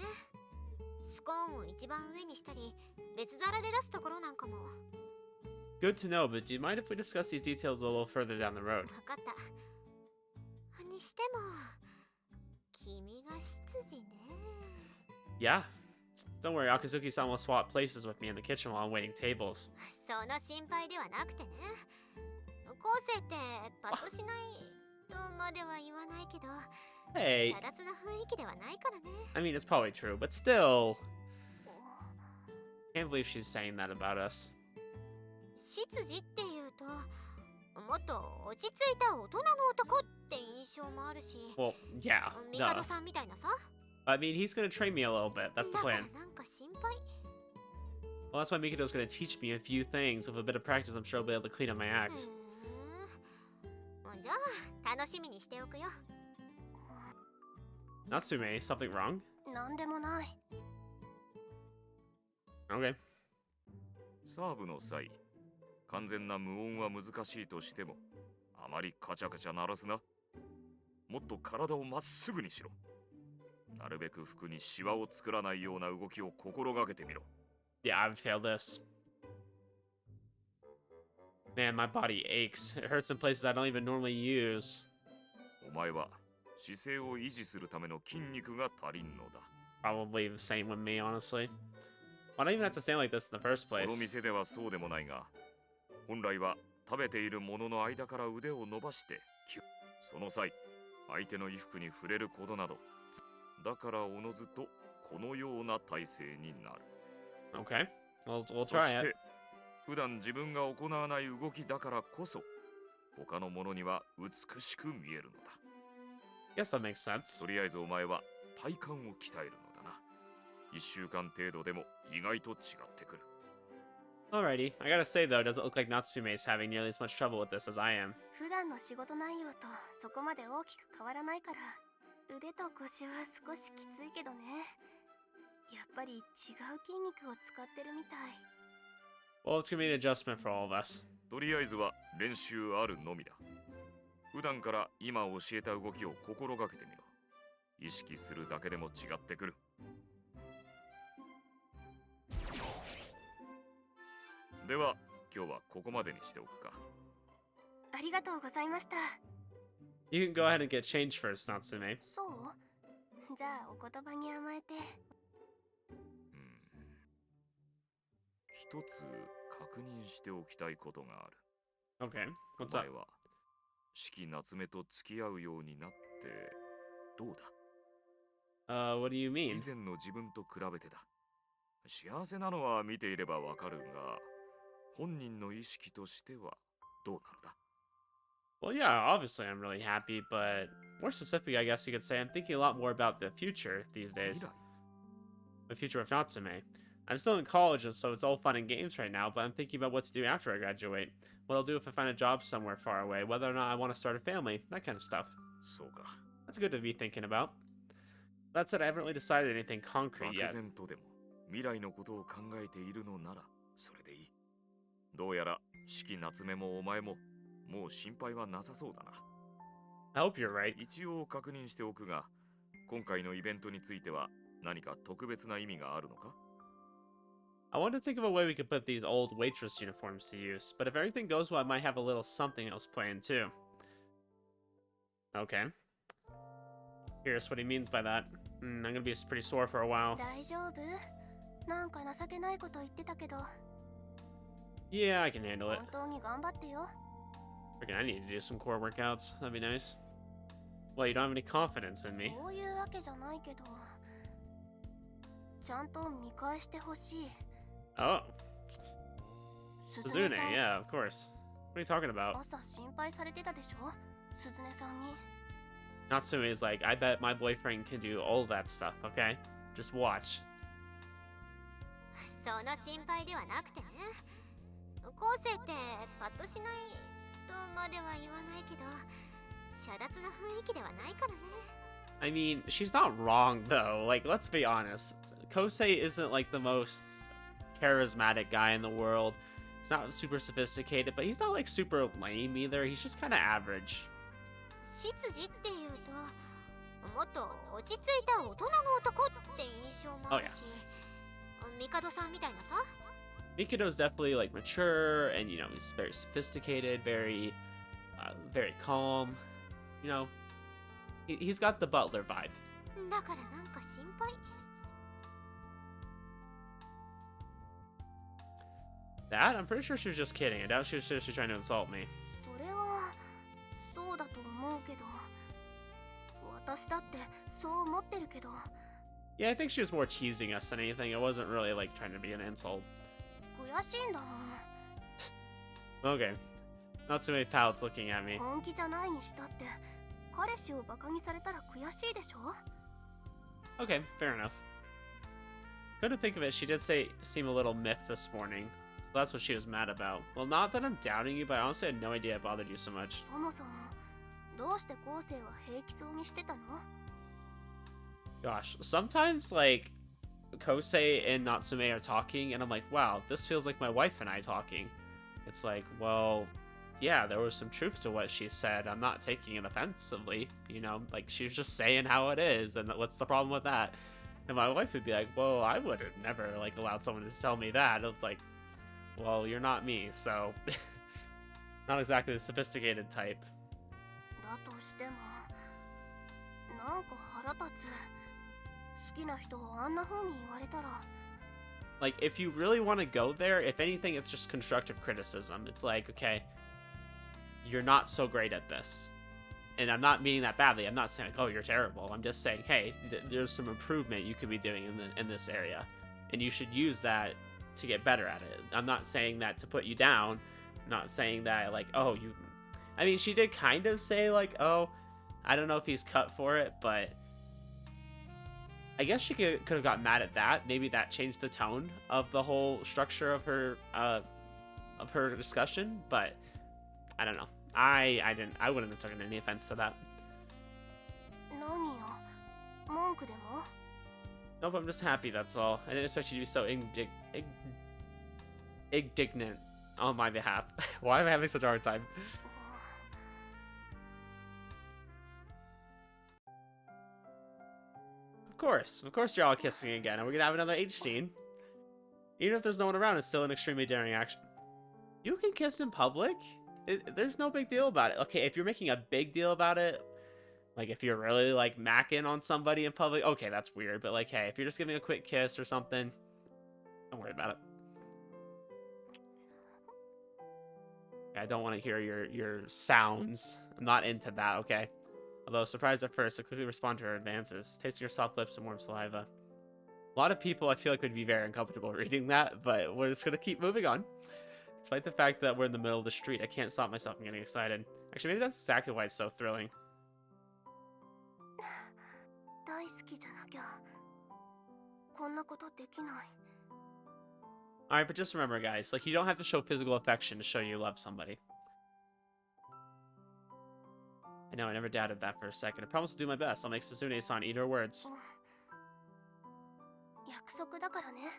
スコーンを一番上にしたり、別皿で出すところなんかも。Good to know, but do you mind if we discuss these details a little further down the road? わかった。にしても、君が執事ね。Yeah. Don't worry, Akazuki-san will swap places with me in the kitchen while I'm waiting tables. その心配ではなくてね。昴生ってパッとしないとまでは言わないけど、Hey. 遮奪な雰囲気ではないからね。I mean, it's probably true, but still. Can't believe she's saying that about us. 執事っていうと、もっと落ち着いた大人の男って印象もあるし。Well, yeah. 帝 Duh. さんみたいなさ。I mean, he's gonna train me a little bit. That's the だから plan. なんか心配。Well, that's why Mikoto's gonna teach me a few things. With a bit of practice, I'm sure I'll be able to clean up my act. じゃあ楽しみにしておくよ。Natsume, something wrong? なんでもない。Okay. サーブの際、完全な無音は難しいとしても、あまりカチャカチャ鳴らすな。もっと体をまっすぐにしろ。なるべく服にシワを作らないような動きを心がけてみろ。Yeah, I've failed this. Man, my body aches. It hurts in places I don't even normally use. お前は姿勢を維持するための筋肉が足りんのだ。Probably the same with me, honestly. I don't even have to stand like this in the first こ place. の店ではそうでもないが、本来は食べているものの間から腕を伸ばしてキュッ。その際、相手の衣服に触れることなど、だからおのずとこのような体勢になる。Okay, we'll そ try し it. て、普段自分が行わない動きだからこそ、他のものには美しく見えるのだ。Guess that makes sense. とりあえずお前は体幹を鍛えるのだ。1週間程度でも意外と違ってくる。 Alrighty, I gotta say though, it doesn't look like Natsume is having nearly as much trouble with this as I am. 普段の仕事内容とそこまで大きく変わらないから、腕と腰は少しきついけどね。やっぱり違う筋肉を使ってるみたい。 Well, it's gonna be an adjustment for all of us. とりあえずは練習あるのみだ。普段から今教えた動きを心がけてみろ。意識するだけでも違ってくる。では今日はここまでにしておくか。ありがとうございました。 You can go ahead and get changed first, Natsume. そう？じゃあお言葉に甘えて。一つ確認しておきたいことがある。 Okay, お what's up? 前は四季夏目と付き合うようになってどうだ？ What do you 以 mean? 前の自分と比べてだ。幸せなのは見ていればわかるが、本人の意識としてはどうなのだ？ Well, yeah, obviously I'm really happy, but more specifically, I guess you could say I'm thinking a lot more about the future these 未 days. 来？ The future of Natsume. I'm still in college, and so it's all fun and games right now, but I'm thinking about what to do after I graduate. What I'll do if I find a job somewhere far away, whether or not I want to start a family, that kind of stuff. そうか。 That's good to be thinking about. That said, I haven't really decided anything concrete 漠 yet. 然とでも未来のことを考えているのならそれでいい。どうやら四季夏目もお前ももう心配はなさそうだな。 I hope you're right. 一応確認しておくが、今回のイベントについては何か特別な意味があるのか？ I want to think of a way we could put these old waitress uniforms to use, but if everything goes well, I might have a little something else planned too. Okay. Here's what he means by that. I'm gonna be pretty sore for a while. 大丈夫？なんか情けないこと言ってたけど、 Yeah, I can handle it. 本当に頑張ってよ。 Freaking, I need to do some core workouts. That'd be nice. Well, you don't have any confidence in me. そういうわけじゃないけど、ちゃんと見返してほしい。 Oh, 鈴音 Kazune, さん、 yeah, of course. What are you talking about? 朝心配されてたでしょ？鈴音さんに。 Natsume is like, I bet my boyfriend can do all that stuff, okay? Just watch. その心配ではなくてね。後世ってパッとしないとまでは言わないけど、遮奪な雰囲気ではないからね。 I mean, she's not wrong though. Like, let's be honest. Kousei isn't like the most charismatic guy in the world. He's not super sophisticated, but he's not like super lame either. He's just kind of average. 執事っていうと、もっと落ち着いた大人の男って印象もあるし、帝さんみたいなさ。 Mikado's definitely like mature, and you know he's very sophisticated, very calm. You know, he's got the Butler vibe. だからなんか心配。 That I'm pretty sure she was just kidding. I doubt she was seriously trying to insult me. それはそうだと思うけど、私だってそう思ってるけど。 Yeah, I think she was more teasing us than anything. It wasn't really like trying to be an insult. 悔しいんだもん。 Okay. Natsume pouts, looking at me. 本気じゃないにしたって、彼氏をバカにされたら悔しいでしょ？ Okay, fair enough. Come to think of it, she did seem a little miffed this morning. So that's what she was mad about. Well, not that I'm doubting you, but I honestly had no idea it bothered you so much. そもそもどうして後世は平気そうにしてたの？ Gosh, sometimes like Kousei and Natsume are talking, and I'm like, wow, this feels like my wife and I talking. It's like, well, yeah, there was some truth to what she said. I'm not taking it offensively, you know, like she was just saying how it is, and what's the problem with that? And my wife would be like, well, I would have never like allowed someone to tell me that. It's like, well, you're not me, so not exactly the sophisticated type. だとしても、なんか腹立つ。好きな人をあんな風に言われたら。 Like, if you really want to go there, if anything, it's just constructive criticism. It's like, okay, you're not so great at this. And I'm not meaning that badly. I'm not saying, like, oh, you're terrible. I'm just saying, hey, there's some improvement you could be doing in this area. And you should use that to get better at it. I'm not saying that to put you down. I'm not saying that, like, oh, you... I mean, she did kind of say, like, oh, I don't know if he's cut for it, but... I guess she could have got mad at that. Maybe that changed the tone of the whole structure of her discussion, but I don't know. I wouldn't have taken any offense to that. 何よ、文句でも？ Nope, I'm just happy, that's all. I didn't expect you to be so indignant on my behalf. Why am I having such a hard time? Of course you're all kissing again, and we're gonna have another H scene. Even if there's no one around, it's still an extremely daring action. You can kiss in public? There's no big deal about it. Okay, if you're making a big deal about it, like if you're really like macking on somebody in public, okay, that's weird. But like, hey, if you're just giving a quick kiss or something, don't worry about it. I don't want to hear your sounds. I'm not into that, okay? Although surprised at first, I quickly respond to her advances, tasting her soft lips and warm saliva. A lot of people I feel like would be very uncomfortable reading that, but we're just gonna keep moving on. Despite the fact that we're in the middle of the street, I can't stop myself from getting excited. Actually, maybe that's exactly why it's so thrilling. 大好きじゃなきゃこんなことできない。 Alright, but just remember, guys, like, you don't have to show physical affection to show you love somebody. I know, I never doubted that for a second. I promise to do my best. I'll make Suzune-san eat her words. 約束だからね。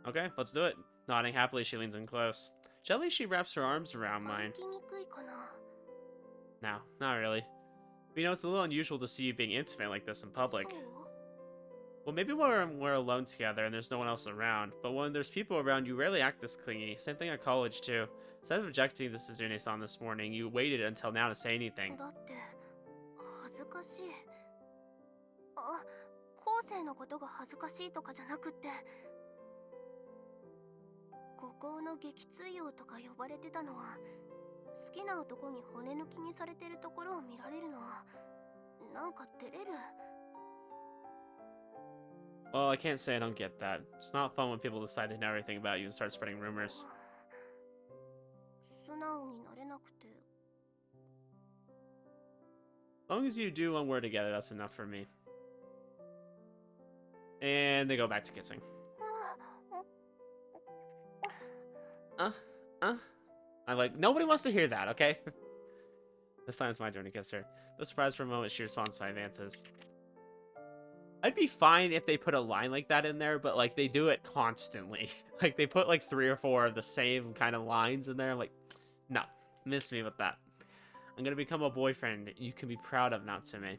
Okay, let's do it. Nodding happily, she leans in close. Gently, she wraps her arms around mine. 歩きにくいかな。 No, not really. But, you know, it's a little unusual to see you being intimate like this in public. そう？ Well, maybe we're alone together and there's no one else around, but when there's people around, you rarely act this clingy. Same thing at college, too. Instead of objecting to Suzune-san this morning, you waited until now to say anything. だって恥ずかしい。あ、後世のことが恥ずかしいとかじゃなくって、孤高の撃墜王とか呼ばれてたのは、好きな男に骨抜きにされてるところを見られるのは、なんか照れる。 Well, I can't say I don't get that. It's not fun when people decide to know everything about you and start spreading rumors. 素直になれなくて。 As long as you do one word together, that's enough for me. And they go back to kissing. I'm like, nobody wants to hear that, okay? This time it's my turn to kiss her. No surprise for a moment, she responds to my advances. I'd be fine if they put a line like that in there, but like they do it constantly. Like they put like 3 or 4 of the same kind of lines in there. I'm like, no, miss me with that. I'm gonna become a boyfriend you can be proud of, Natsume.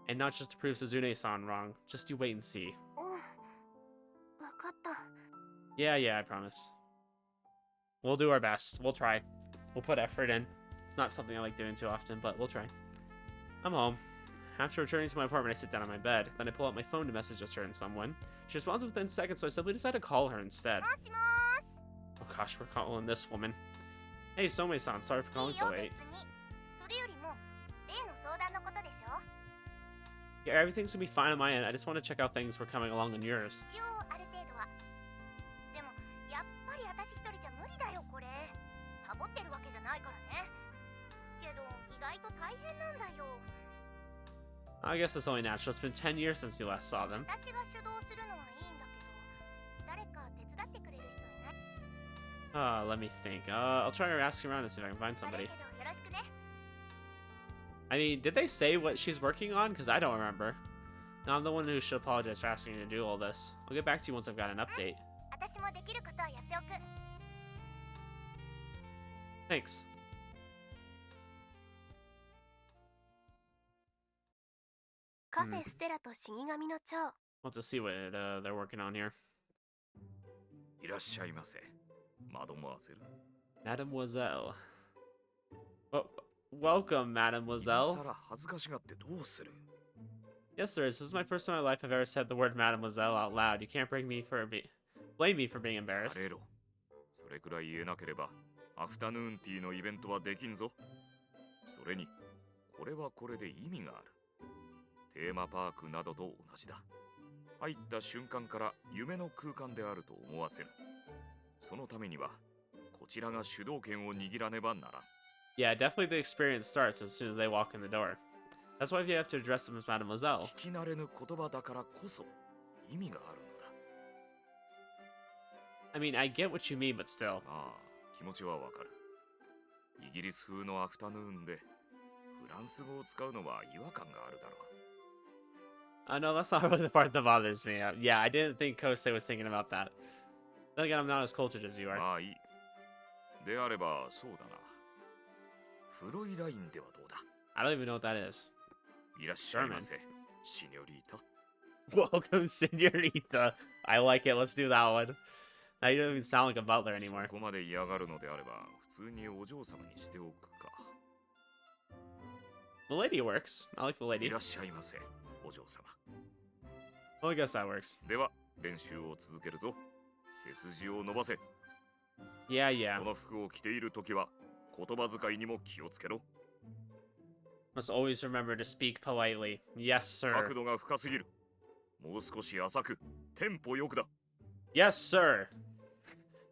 And not just to prove Suzune-san wrong. Just you wait and see. わかった。 Yeah, I promise. We'll do our best. We'll try. We'll put effort in. It's not something I like doing too often, but we'll try. I'm home. After returning to my apartment, I sit down on my bed. Then I pull out my phone to message a certain someone. She responds within seconds, so I simply decide to call her instead. Oh gosh, we're calling this woman. Hey, Some-san, sorry for calling so late. Yeah, everything's gonna be fine on my end. I just want to check how things were coming along on yours. I guess it's only natural. It's been 10 years since you last saw them. Let me think. I'll try to ask around and see if I can find somebody. I mean, did they say what she's working on? Because I don't remember. Now I'm the one who should apologize for asking you to do all this. I'll get back to you once I've got an update. Thanks. Cafe Stella と死神の蝶。 Want to see what they're working on here. いらっしゃいませ、マドモアゼル。 Mademoiselle. Oh, welcome, 今 Mademoiselle. さら恥ずかしがってどうする？ Yes, sir. This is my first time in my life I've ever said the word Mademoiselle out loud. You can't blame me for being embarrassed. やれろ。それくらい言えなければ、アフタヌーンティーのイベントはできんぞ。それに、これはこれで意味がある。テーマパークなどと同じだ。入った瞬間から夢の空間であると思わせる。そのためには、こちらが主導権を握らねばならん。Yeah, definitely the experience starts as soon as they walk in the door. That's why you have to address them as Mademoiselle. 聞き慣れぬ言葉だからこそ意味があるのだ。 I mean, I get what you mean, but still. ああ、気持ちはわかる。イギリス風のアフタヌーンでフランス語を使うのは違和感があるだろう。 No, that's not really the part that bothers me. Yeah, I didn't think Kousei was thinking about that. Then again, I'm not as cultured as you are. まあいい。であればそうだな。フロイラインではどうだ。 I don't even know what that is. いらっしゃいませ、シニョリータ。 Welcome, Senorita. I like it. Let's do that one. Now you don't even sound like a butler anymore. ここまで嫌がるのであれば普通にお嬢様にしておくか。 Milady works. I like い Milady. らっしゃいませ、お嬢様。 Well, I guess that works. では練習を続けるぞ。背筋を伸ばせ。 Yeah, yeah. その服を着ているときは言葉遣いにも気をつけろ。 Must always remember to speak politely. Yes, sir. 角度が深すぎる。もう少し浅く、テンポよくだ。 Yes, sir.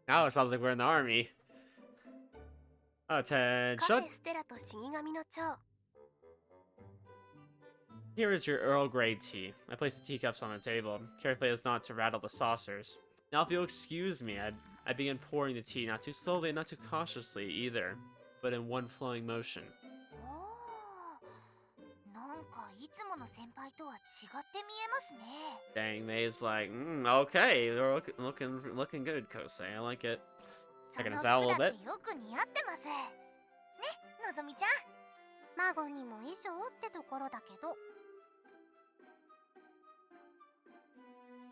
Now it sounds like we're in the army. カフ Attention. ェステラと死神の蝶。 Here is your Earl Grey tea. I placed the teacups on the table, carefully as not to rattle the saucers. Now, if you'll excuse me, I began pouring the tea, not too slowly and not too cautiously either, but in one flowing motion. おー、なんかいつもの先輩とは違って見えますね。 Dang, May's like, okay, you're looking good, Kousei. I like it. そ Checking の us out a 服 little だっ bit. てよく似合ってます。ね、のぞみちゃん。孫にも衣装ってところだけど。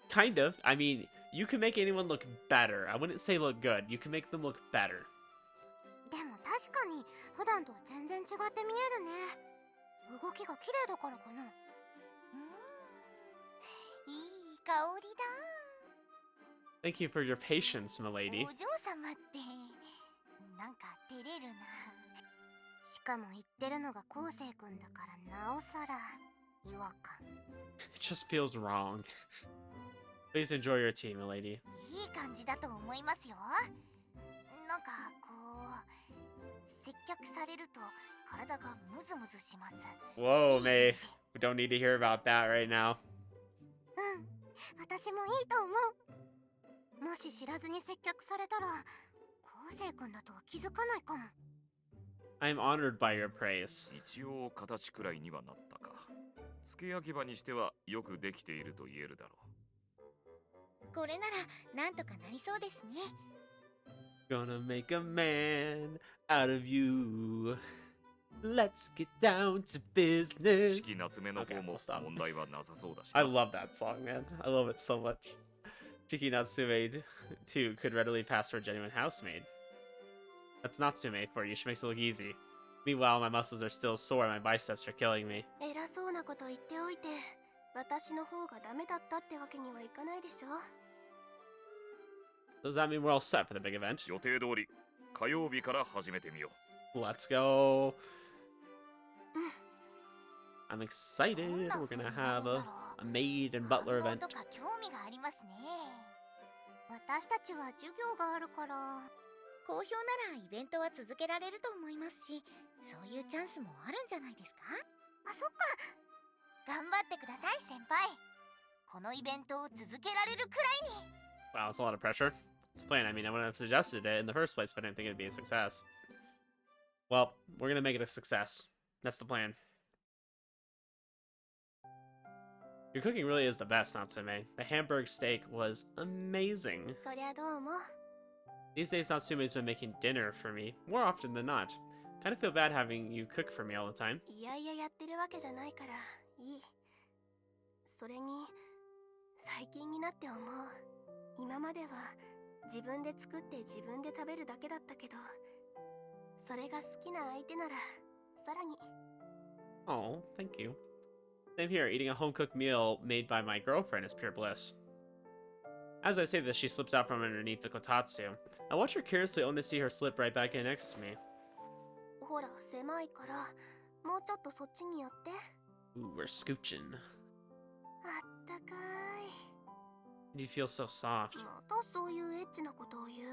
Kind of. I mean, you can make anyone look better. I wouldn't say look good. You can make them look better. でも確かに普段とは全然違って見えるね。動きが綺麗だからかな。いい香りだ。 Thank you for your patience, milady. お嬢様ってなんか照れるな。しかも言ってるのが昴生君だからなおさら違和感。 It just feels wrong. Please enjoy your tea, milady. いい感じだと思いますよ。なんかこう接客されると体がムズムズします。 Whoa, May. We don't need to hear about that right now. うん、私もいいと思う。もし知らずに接客されたら昴生君だとは気づかないかも。 I am honored by your praise. 一応形くらいにはなったか。付け焼き場にしてはよくできていると言えるだろう。これならなんとかなりそうですね。 Gonna make a man out of you. Let's get down to business. 四季夏目の方 Okay, も we'll stop. 問題はなさそうだし I な。 love that song, man. I love it so much. Shiki Natsume, too, could readily pass for a genuine housemaid. That's Natsume for you. She makes it look easy. Meanwhile, my muscles are still sore and my biceps are killing me. 偉そうなこと言っておいて、私の方がダメだったってわけにはいかないでしょ。 Does that mean we're all set for the big event? 予定通り火曜日から始めてみよう。 Let's go. I'm excited. We're gonna have a maid and butler 反応 event. とか興味がありますね。私たちは授業があるから好評ならイベントは続けられると思いますし、そういうチャンスもあるんじゃないですか。あ、そっか。頑張ってください先輩。このイベントを続けられるくらいに。 Wow, that's a lot of pressure. It's a plan. I mean, I wouldn't have suggested it in the first place, but I didn't think it'd be a success. Well, we're gonna make it a success. That's the plan. Your cooking really is the best, Natsume. The Hamburg steak was amazing. そりゃどうも。 These days, Natsume's been making dinner for me, more often than not. Kind of feel bad having you cook for me all the time. いやいややってるわけじゃないからいい。それに最近になって思う。今までは自分で作って自分で食べるだけだったけど、それが好きな相手ならさらに。 Oh, thank you. Same here, eating a home-cooked meal made by my girlfriend is pure bliss. As I say this, she slips out from underneath the kotatsu. I watch her curiously only to see her slip right back in next to me. ほら狭いからもうちょっとそっちに寄って。 Ooh, we're scooching. あったかい。 You feel so soft. またそういうエッチなことを言う。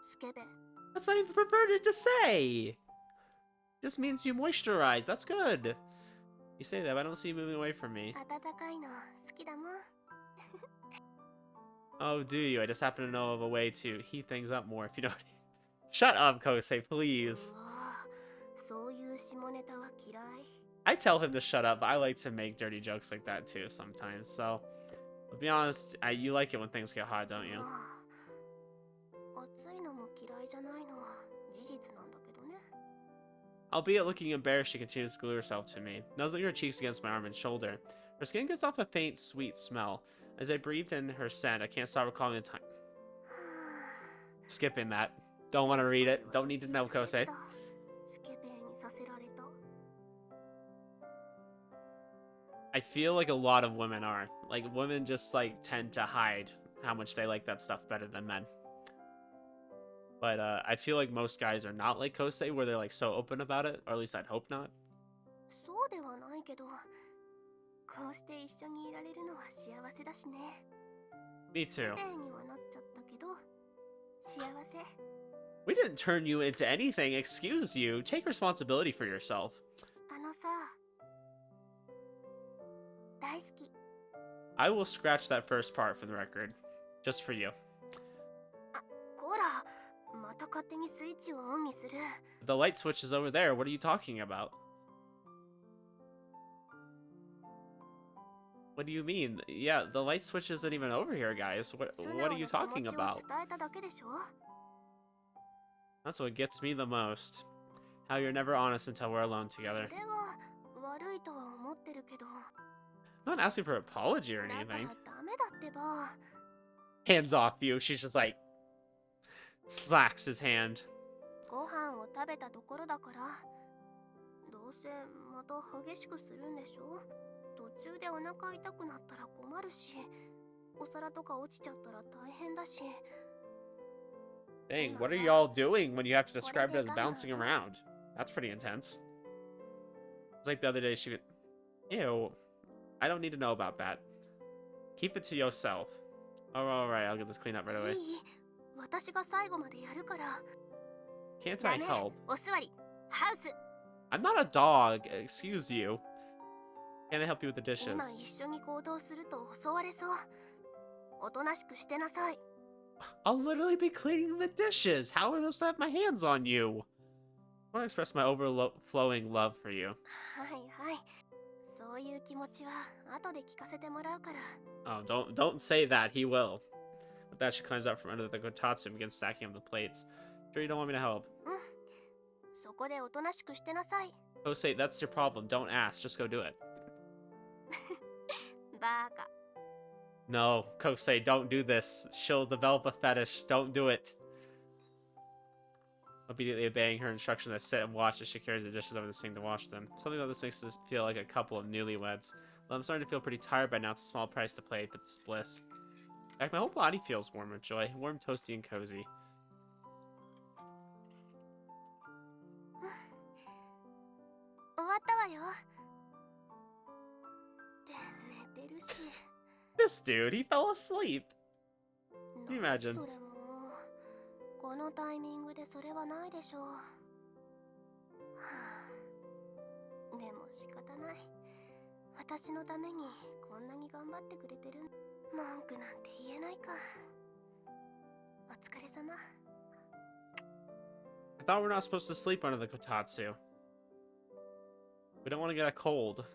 スケベ。 That's not even perverted to say! Just means you moisturize, that's good. You say that, but I don't see you moving away from me. 暖かいの好きだもん。 Oh, do you? I just happen to know of a way to heat things up more, if you know what I mean. Shut up, Kousei, please. うわそういう下ネタは嫌い。 I tell him to shut up, but I like to make dirty jokes like that too sometimes. So, to be honest, you like it when things get hot, don't you? 暑いのも嫌いじゃないのは事実なんだけどね。 Albeit looking embarrassed, she continues to glue herself to me, nuzzling her cheeks against my arm and shoulder. Her skin gives off a faint, sweet smell. As I breathed in her scent, I can't stop recalling the time. Skipping that. Don't want to read it. Don't need to know, Kousei. スケベにさせられた。 I feel like a lot of women are. Like, women just, like, tend to hide how much they like that stuff better than men. But, I feel like most guys are not like Kousei, where they're, like, so open about it. Or at least I'd hope not. そうではないけど、こうして一緒にいられるのは幸せだしね。 Me スケ too. ベにはなっちゃったけど、幸せ。 We didn't turn you into anything. Excuse you. Take responsibility for yourself. あのさ、大好き。 I will scratch that first part for the record. Just for you. こら、また勝手にスイッチをオンにする。 The light switch is over there. What are you talking about? What do you mean? Yeah, the light switch isn't even over here, guys. What are you talking 素直な about? 気持ちを伝えただけでしょ。 That's what gets me the most. How you're never honest until we're alone そ together. れは悪いとは思ってるけど、 I'm not asking for an apology or だから anything. ダメだってば。 Hands off you. She's just like slacks his hand. ご飯を食べたところだから、どうせまた激しくするんでしょ。途中でお腹痛くなったら困るし、お皿とか落ちちゃったら大変だし。 Dang, what are y'all doing when you have to describe it as bouncing around? That's pretty intense. It's like the other day she would... Ew. I don't need to know about that. Keep it to yourself. Oh, alright, I'll get this cleaned up right away. いい？私が最後までやるから。 Can't ダ I メ、 help? お座り。ハウス。 I'm not a dog. Excuse you. Can I help you with the 今 dishes? 一緒に行動すると襲われそう。おとなしくしてなさい。 I'll literally be cleaning the dishes. How am I supposed to have my hands on you? I want to express my overflowing love for you. はいはい。そういう気持ちは後で聞かせてもらうから。 Oh, don't say that. He will. With that, she climbs up from under the kotatsu and begins stacking up the plates. Sure you don't want me to help? そこでおとなしくしてなさい。 Kousei, that's your problem. Don't ask. Just go do it. バカ。 No, Kousei, don't do this. She'll develop a fetish. Don't do it. Obediently obeying her instructions, I sit and watch as she carries the dishes over the sink to wash them. Something about this makes us feel like a couple of newlyweds. Though I'm starting to feel pretty tired by now, it's a small price to pay for this bliss. In fact, my whole body feels warm with joy. Warm, toasty, and cozy. 終わったわよ。で、寝てるし。 This dude, he fell asleep. Can you なん imagine? それも。このタイミングでそれはないでしょう。はあ、でも仕方ない。私のためにこんなに頑張ってくれてる。文句なんて言えないか。お疲れ様。 I thought we're not supposed to sleep under the kotatsu. We don't want to get a cold.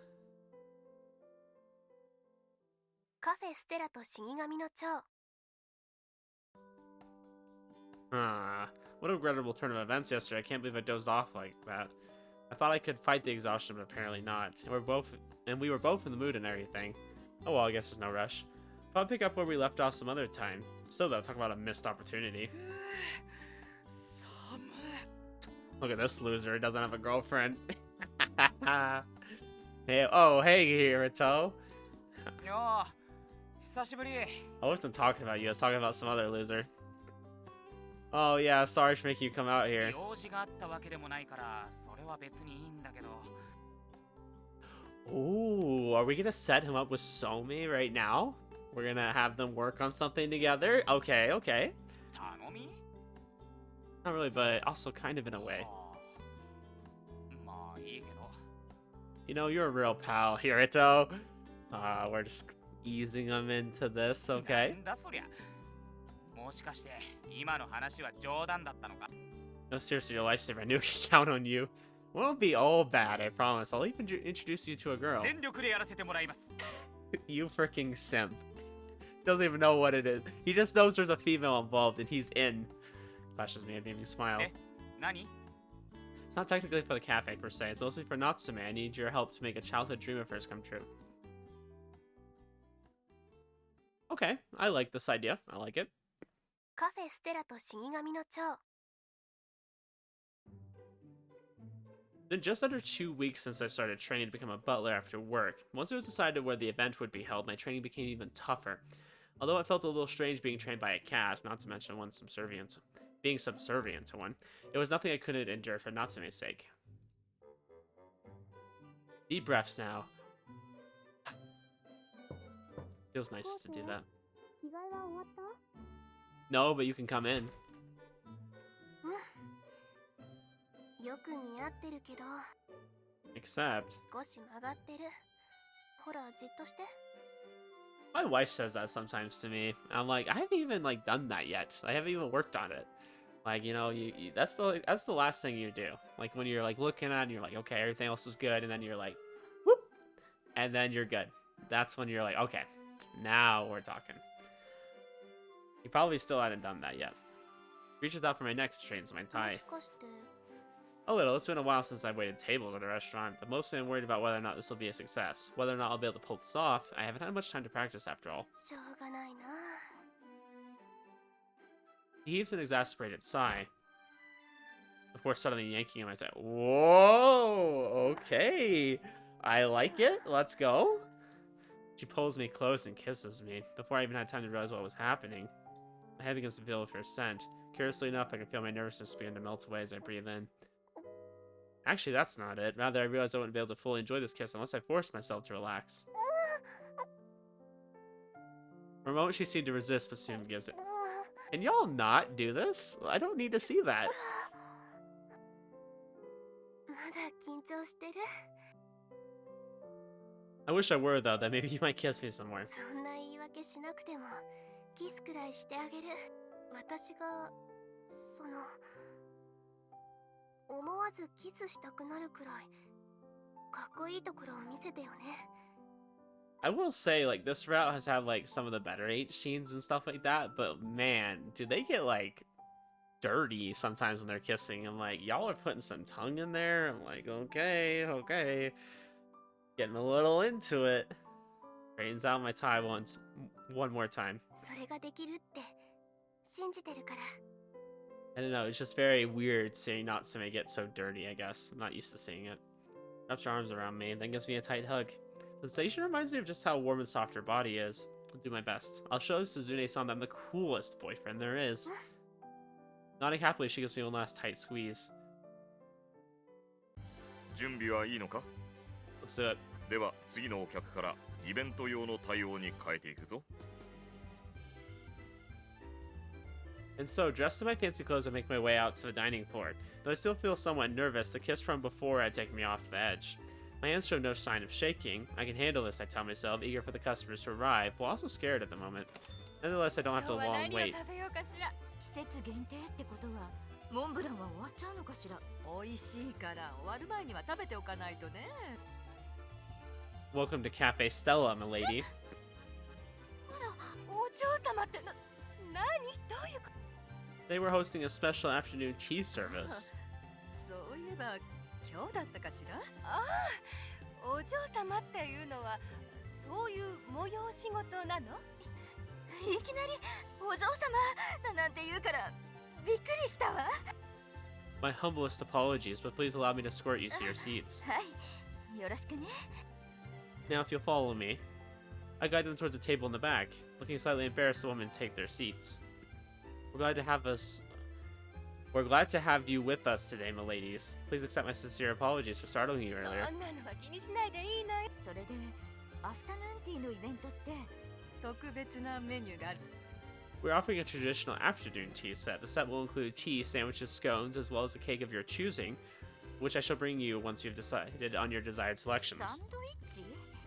カフェステラと死神の蝶。 What a regrettable turn of events yesterday. I can't believe I dozed off like that. I thought I could fight the exhaustion, but apparently not. And we were both in the mood and everything. Oh well, I guess there's no rush. I'll pick up where we left off some other time. Still though, talk about a missed opportunity. Look at this loser, doesn't have a girlfriend. Hey, oh, hey, Hirito. Yo, 久しぶり。 I wasn't talking about you, I was talking about some other loser. Oh yeah, sorry for making you come out here. 用事があったわけでもないから、それは別にいいんだけど。 Ooh, are we gonna set him up with Somi right now? We're gonna have them work on something together? Okay, okay. 頼み？ Not really, but also kind of in a way. はあ、まあいいけど。You know, you're a real pal, Hirito. We're just easing him into this, な okay? んだそりゃ。もしかして今の話は冗談だったのか。 No, seriously, your lifesaver. I knew I could count on you. Won't be all bad, I promise. I'll even introduce you to a girl. 全力でやらせてもらいます。 You freaking simp. Doesn't even know what it is. He just knows there's a female involved and he's in. Flashes me a beaming smile. え、何？ It's not technically for the cafe per se. It's mostly for Natsume. I need your help to make a childhood dream of hers come true. Okay, I like this idea. I like it. カフェステラと死神の蝶。 It's been just under 2 weeks since I started training to become a butler after work. Once it was decided where the event would be held, my training became even tougher. Although it felt a little strange being trained by a cat, not to mention being subservient to one, it was nothing I couldn't endure for Natsume's sake. Deep breaths now. Feels nice to do that. 着替えは終わった？ No, but you can come in. よく似合ってるけど Except, 少し曲がってる。ほらじっとして。 my wife says that sometimes to me. I'm like, I haven't even like done that yet. I haven't even worked on it. Like, you know, that's the last thing you do. Like when you're like looking at it and you're like, okay, everything else is good, and then you're like, whoop, and then you're good. That's when you're like, okay, now we're talking. You probably still hadn't done that yet. Reaches out for my neck, straightens my も tie. しかして A little. It's been a while since I've waited tables at a restaurant, but mostly I'm worried about whether or not this will be a success. Whether or not I'll be able to pull this off, I haven't had much time to practice after all. しょうがないな。 He heaves an exasperated sigh. Before suddenly yanking him, I say, whoa, okay. I like it. Let's go. She pulls me close and kisses me. Before I even had time to realize what was happening, my head begins to feel for a scent. Curiously enough, I can feel my nervousness begin to melt away as I breathe in. Actually, that's not it. Rather, I realized I wouldn't be able to fully enjoy this kiss unless I forced myself to relax. For a moment, she seemed to resist, but soon gives it. Can y'all not do this? I don't need to see that. まだ緊張してる。 I wish I were, though. That maybe you might kiss me some more. そんな言い訳しなくてもキスくらいしてあげる。私がその思わずキスしたくなるくらいかっこいいところを見せてよね。 I will say, like, this route has had, like, some of the better H scenes and stuff like that, but man, do they get, like, dirty sometimes when they're kissing. I'm like, y'all are putting some tongue in there? I'm like, okay, okay. Getting a little into it. Straightens out my tie one more time. それができるって信じてるから。 I don't know, it's just very weird seeing Natsume get so dirty, I guess. I'm not used to seeing it. Wraps her arms around me, then gives me a tight hug. The sensation reminds me of just how warm and soft her body is. I'll do my best. I'll show Suzune-san that I'm the coolest boyfriend there is. Nodding happily, she gives me one last tight squeeze. 準備はいいのか？ Let's do it. では次のお客からイベント用の対応に変えていくぞ。 And so, dressed in my fancy clothes, I make my way out to the dining floor. Though I still feel somewhat nervous, the kiss from before had taken me off the edge. My hands show no sign of shaking. I can handle this, I tell myself, eager for the customers to arrive, while also scared at the moment. Nonetheless, I don't have to long wait. 季節限定ってことはモンブランは終わっちゃうのかしら。美味しいから終わる前には食べておかないとね。 Welcome to Cafe Stella, my lady. お嬢様って何どういうこと？ They were hosting a special afternoon tea service. そういえば今日だったかしら。ああ、お嬢様っていうのはそういう催し事なの？いきなりお嬢様なんて言うからびっくりしたわ。 My humblest apologies, but please allow me to escort you to your seats. はいよろしくね。 Now, if you'll follow me, I guide them towards a table in the back. Looking slightly embarrassed, the women take their seats. We're glad to have you with us today, my ladies. Please accept my sincere apologies for startling you そん earlier. なのは気にしないでいいのよ。それでアフタヌーンティーのイベントって特別なメニューがある。 We're offering a traditional afternoon tea set. The set will include tea, sandwiches, scones, as well as a cake of your choosing. which I shall bring you once you've decided on your desired selections. サンドイッチ？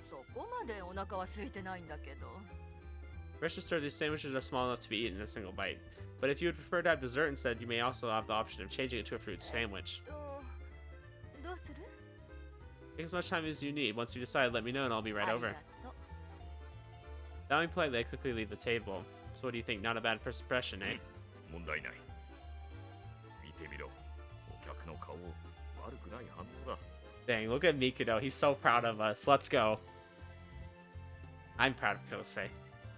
そこまでお腹は空いてないんだけど。 Rest assured, these sandwiches are small enough to be eaten in a single bite. But if you would prefer to have dessert instead, you may also have the option of changing it to a fruit sandwich. どうする？ Take as much time as you need. Once you decide, let me know and I'll be right あり over. がとう。 Bowing politely, I quickly leave the table. So what do you think? Not a bad first impression, eh? 問題ない。見てみろ。お客の顔、悪くない反応だ。 Dang, look at Mikado. He's so proud of us. Let's go. I'm proud of Kousei.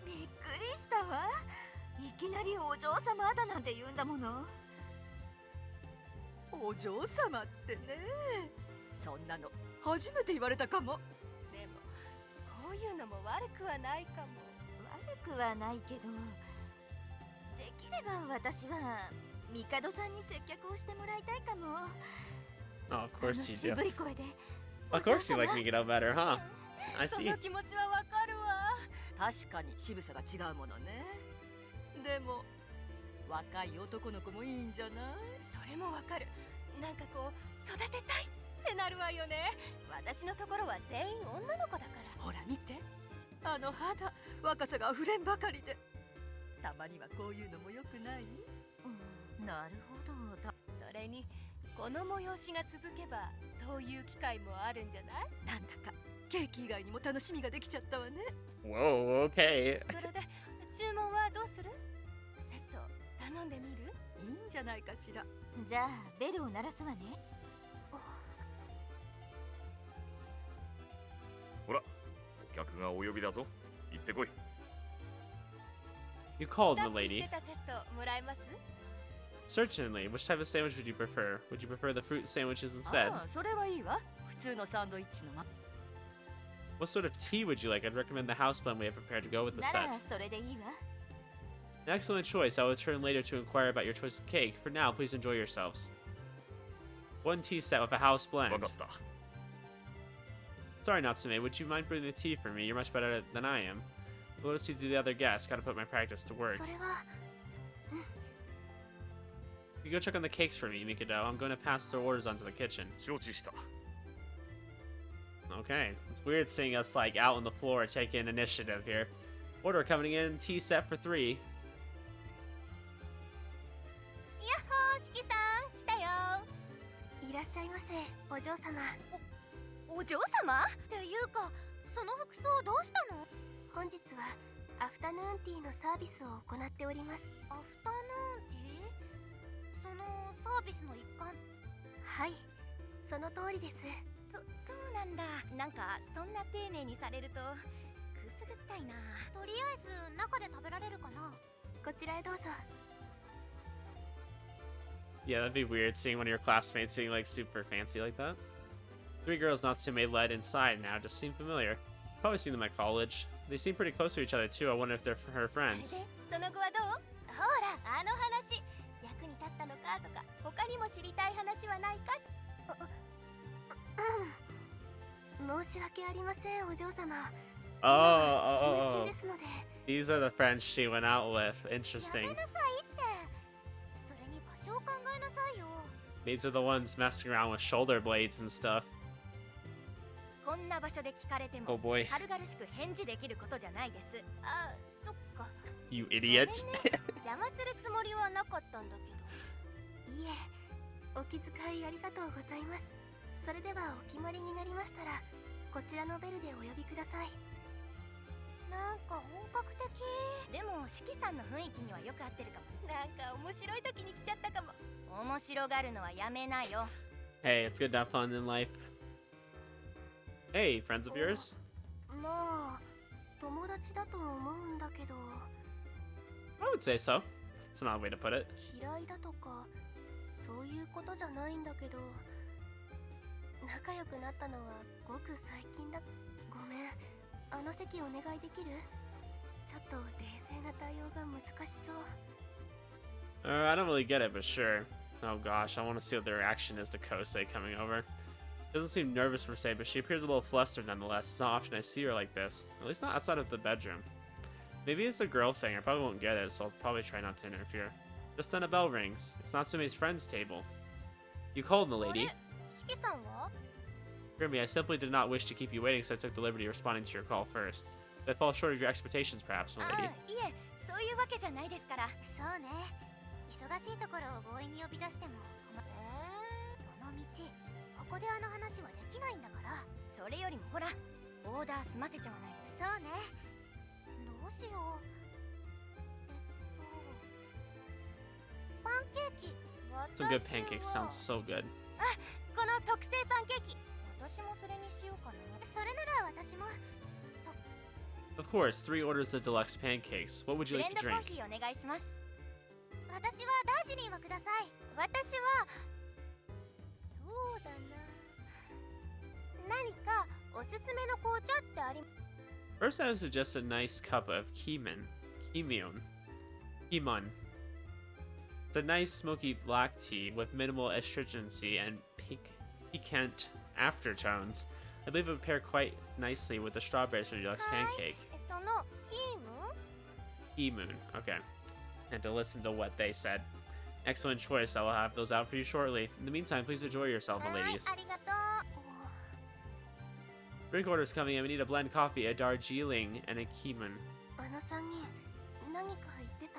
びっくりしたわ。いきなりお嬢様だなんて言うんだもの。お嬢様ってね。そんなの初めて言われたかも。でもこういうのも悪くはないかも。悪くはないけど、できれば私は帝さんに接客をしてもらいたいかも。 Oh, of course you 渋 do. い声で。 Of course you like Mikado better, huh? I そ see. の気持ちはわかるわ。確かに渋さが違うものね。でも若い男の子もいいんじゃない？それもわかる。なんかこう育てたいってなるわよね。私のところは全員女の子だから。ほら見て、あの肌、若さがあふれんばかりで。たまにはこういうのも良くない？なるほどだ。それにこの催しが続けばそういう機会もあるんじゃない？なんだかケーキ以外にも楽しみができちゃったわね。 Whoa, okay. それで注文はどうする？セット頼んでみる？いいんじゃないかしら。じゃあベルを鳴らすわね。ほら、お客がお呼びだぞ。行ってこい。You called, さっ my き言 lady. ってたセットもらえます？ Certainly. Which type of sandwich would you prefer? Would you prefer the fruit sandwiches instead? ああ、それはいいわ。普通のサンドイッチのま。 What sort of tea would you like? I'd recommend the house blend we have prepared to go with the な set. らそれでいいわ。 An excellent choice. I will return later to inquire about your choice of cake. For now, please enjoy yourselves. One tea set with a house blend. わかった。 Sorry, Natsume. Would you mind brewing the tea for me? You're much better than I am. We'll go see to the other guests. Gotta put my practice to work. それは You go check on the cakes for me, Mikado. I'm going to pass the orders onto the kitchen. 承知した。 Okay. It's weird seeing us, like, out on the floor taking initiative here. Order coming in. Tea set for 3. やっほー、しきさん来たよ。いらっしゃいませお嬢様。お嬢様？っていうかその服装どうしたの？本日はアフタヌーンティーのサービスを行っております。アフタヌーンティー？そのサービスの一環？はい、その通りです。そうなんだ。なんかそんな丁寧にされるとくすぐったいな。とりあえず中で食べられるかな？こちらへどうぞ。 Yeah, that'd be weird seeing one of your classmates being, like, super fancy like that. 3 girls Natsume led inside now just seem familiar. Probably seen them at college. They seem pretty close to each other too. I wonder if they're her それ friends. でその後はどう？ほらあの話役に立ったのかとか他にも知りたい話はないか？申し訳ありませんお嬢様。 Oh, 夢中ですので。 These are the friends she went out with. や Interesting. めなさいって。それに場所を考えなさいよ。 These are the ones messing around with shoulder blades and stuff. こんな場所で聞かれて Oh も boy. 軽々しく返事できることじゃないです。あ、そっか。 You ごめん idiot. ね。邪魔するつもりはなかったんだけど。いえ、お気遣いありがとうございます。それではお決まりになりましたら、こちらのベルでお呼びください。なんか本格的。でもしきさんの雰囲気にはよく合ってるかも。なんか面白い時に来ちゃったかも。面白がるのはやめなよ。 Hey, it's good to have fun in life. Hey, friends of yours? まあ、友達だと思うんだけど、 I would say so. It's an odd way to put it. 嫌いだとか、そういうことじゃないんだけど、仲良くなったのはごく最近だ。ごめん、あの席お願いできる？ちょっと冷静な対応が難しそう。 I don't really get it, but sure. Oh gosh, I want to see what the reaction is to Kousei coming over. Doesn't seem nervous per se, but she appears a little flustered nonetheless. It's not often I see her like this. At least not outside of the bedroom. Maybe it's a girl thing. I probably won't get it, so I'll probably try not to interfere. Just then a bell rings. It's Natsume's friend's table. You called, milady. し四季さんは？ Forgive me, I simply did not wish to keep you waiting, so I took the liberty of responding to your call first. Did I fall short of your expectations, perhaps, あ milady? いえ、そういうわけじゃないですから。そうね。忙しいところを強引に呼び出してもこの道ここであの話はできないんだから。それよりもほら、オーダー済ませちゃわない。そうね。どうしよう。パンケーキ。 Some good pancakes sound so good. この特製パンケーキ、私もそれにしようかな。それなら私も。 Of course, 3 orders of deluxe pancakes. What would ブ you レ like ン to ドコー drink? ヒーお願いします。私はダージリンをください。私はそうだな。何かおすすめの紅茶ってあり？ First, I would suggest a nice cup of Kimon. It's a nice smoky black tea with minimal astringency and piquant aftertones. I believe it would pair quite nicely with the strawberries from your deluxe pancake. そのキーム？ E-moon. Okay. And to listen to what they said. Excellent choice. I will have those out for you shortly. In the meantime, please enjoy yourself, my はい、 ladies. ありがとう。 Drink orders coming in. We need a blend coffee, a Darjeeling, and a Kimon. あの3人何か言って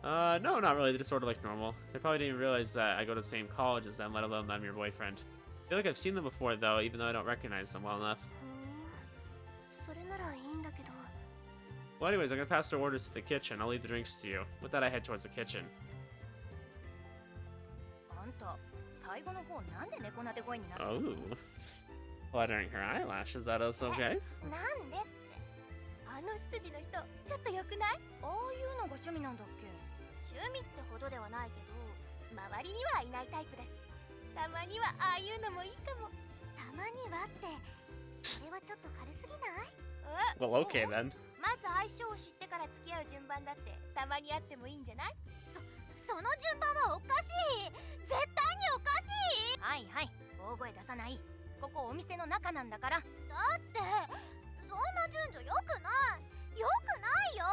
た？ No, not really. They just sort of like normal. They probably didn't even realize that I go to the same college as them, let alone that I'm your boyfriend. I feel like I've seen them before, though, even though I don't recognize them well enough. それならいいんだけど。 Well, anyways, I'm gonna pass their orders to the kitchen. I'll leave the drinks to you. With that, I head towards the kitchen. あんた、最後の方なんで猫なで声になったの？ Oh. Fluttering her eyelashes at us, okay? なんでって。あの執事の人、ちょっと良くない？ああいうのが趣味なんだっけ？趣味ってほどではないけど、周りにはいないタイプだし、たまにはああいうのもいいかも。たまにはって、それはちょっと軽すぎない？ Well, okay then. まず相性を知ってから付き合う順番だってたまにあってもいいんじゃない？その順番はおかしい。絶対におかしい。はいはい、大声出さない。ここお店の中なんだから。だってそんな順序よくない。よくないよ。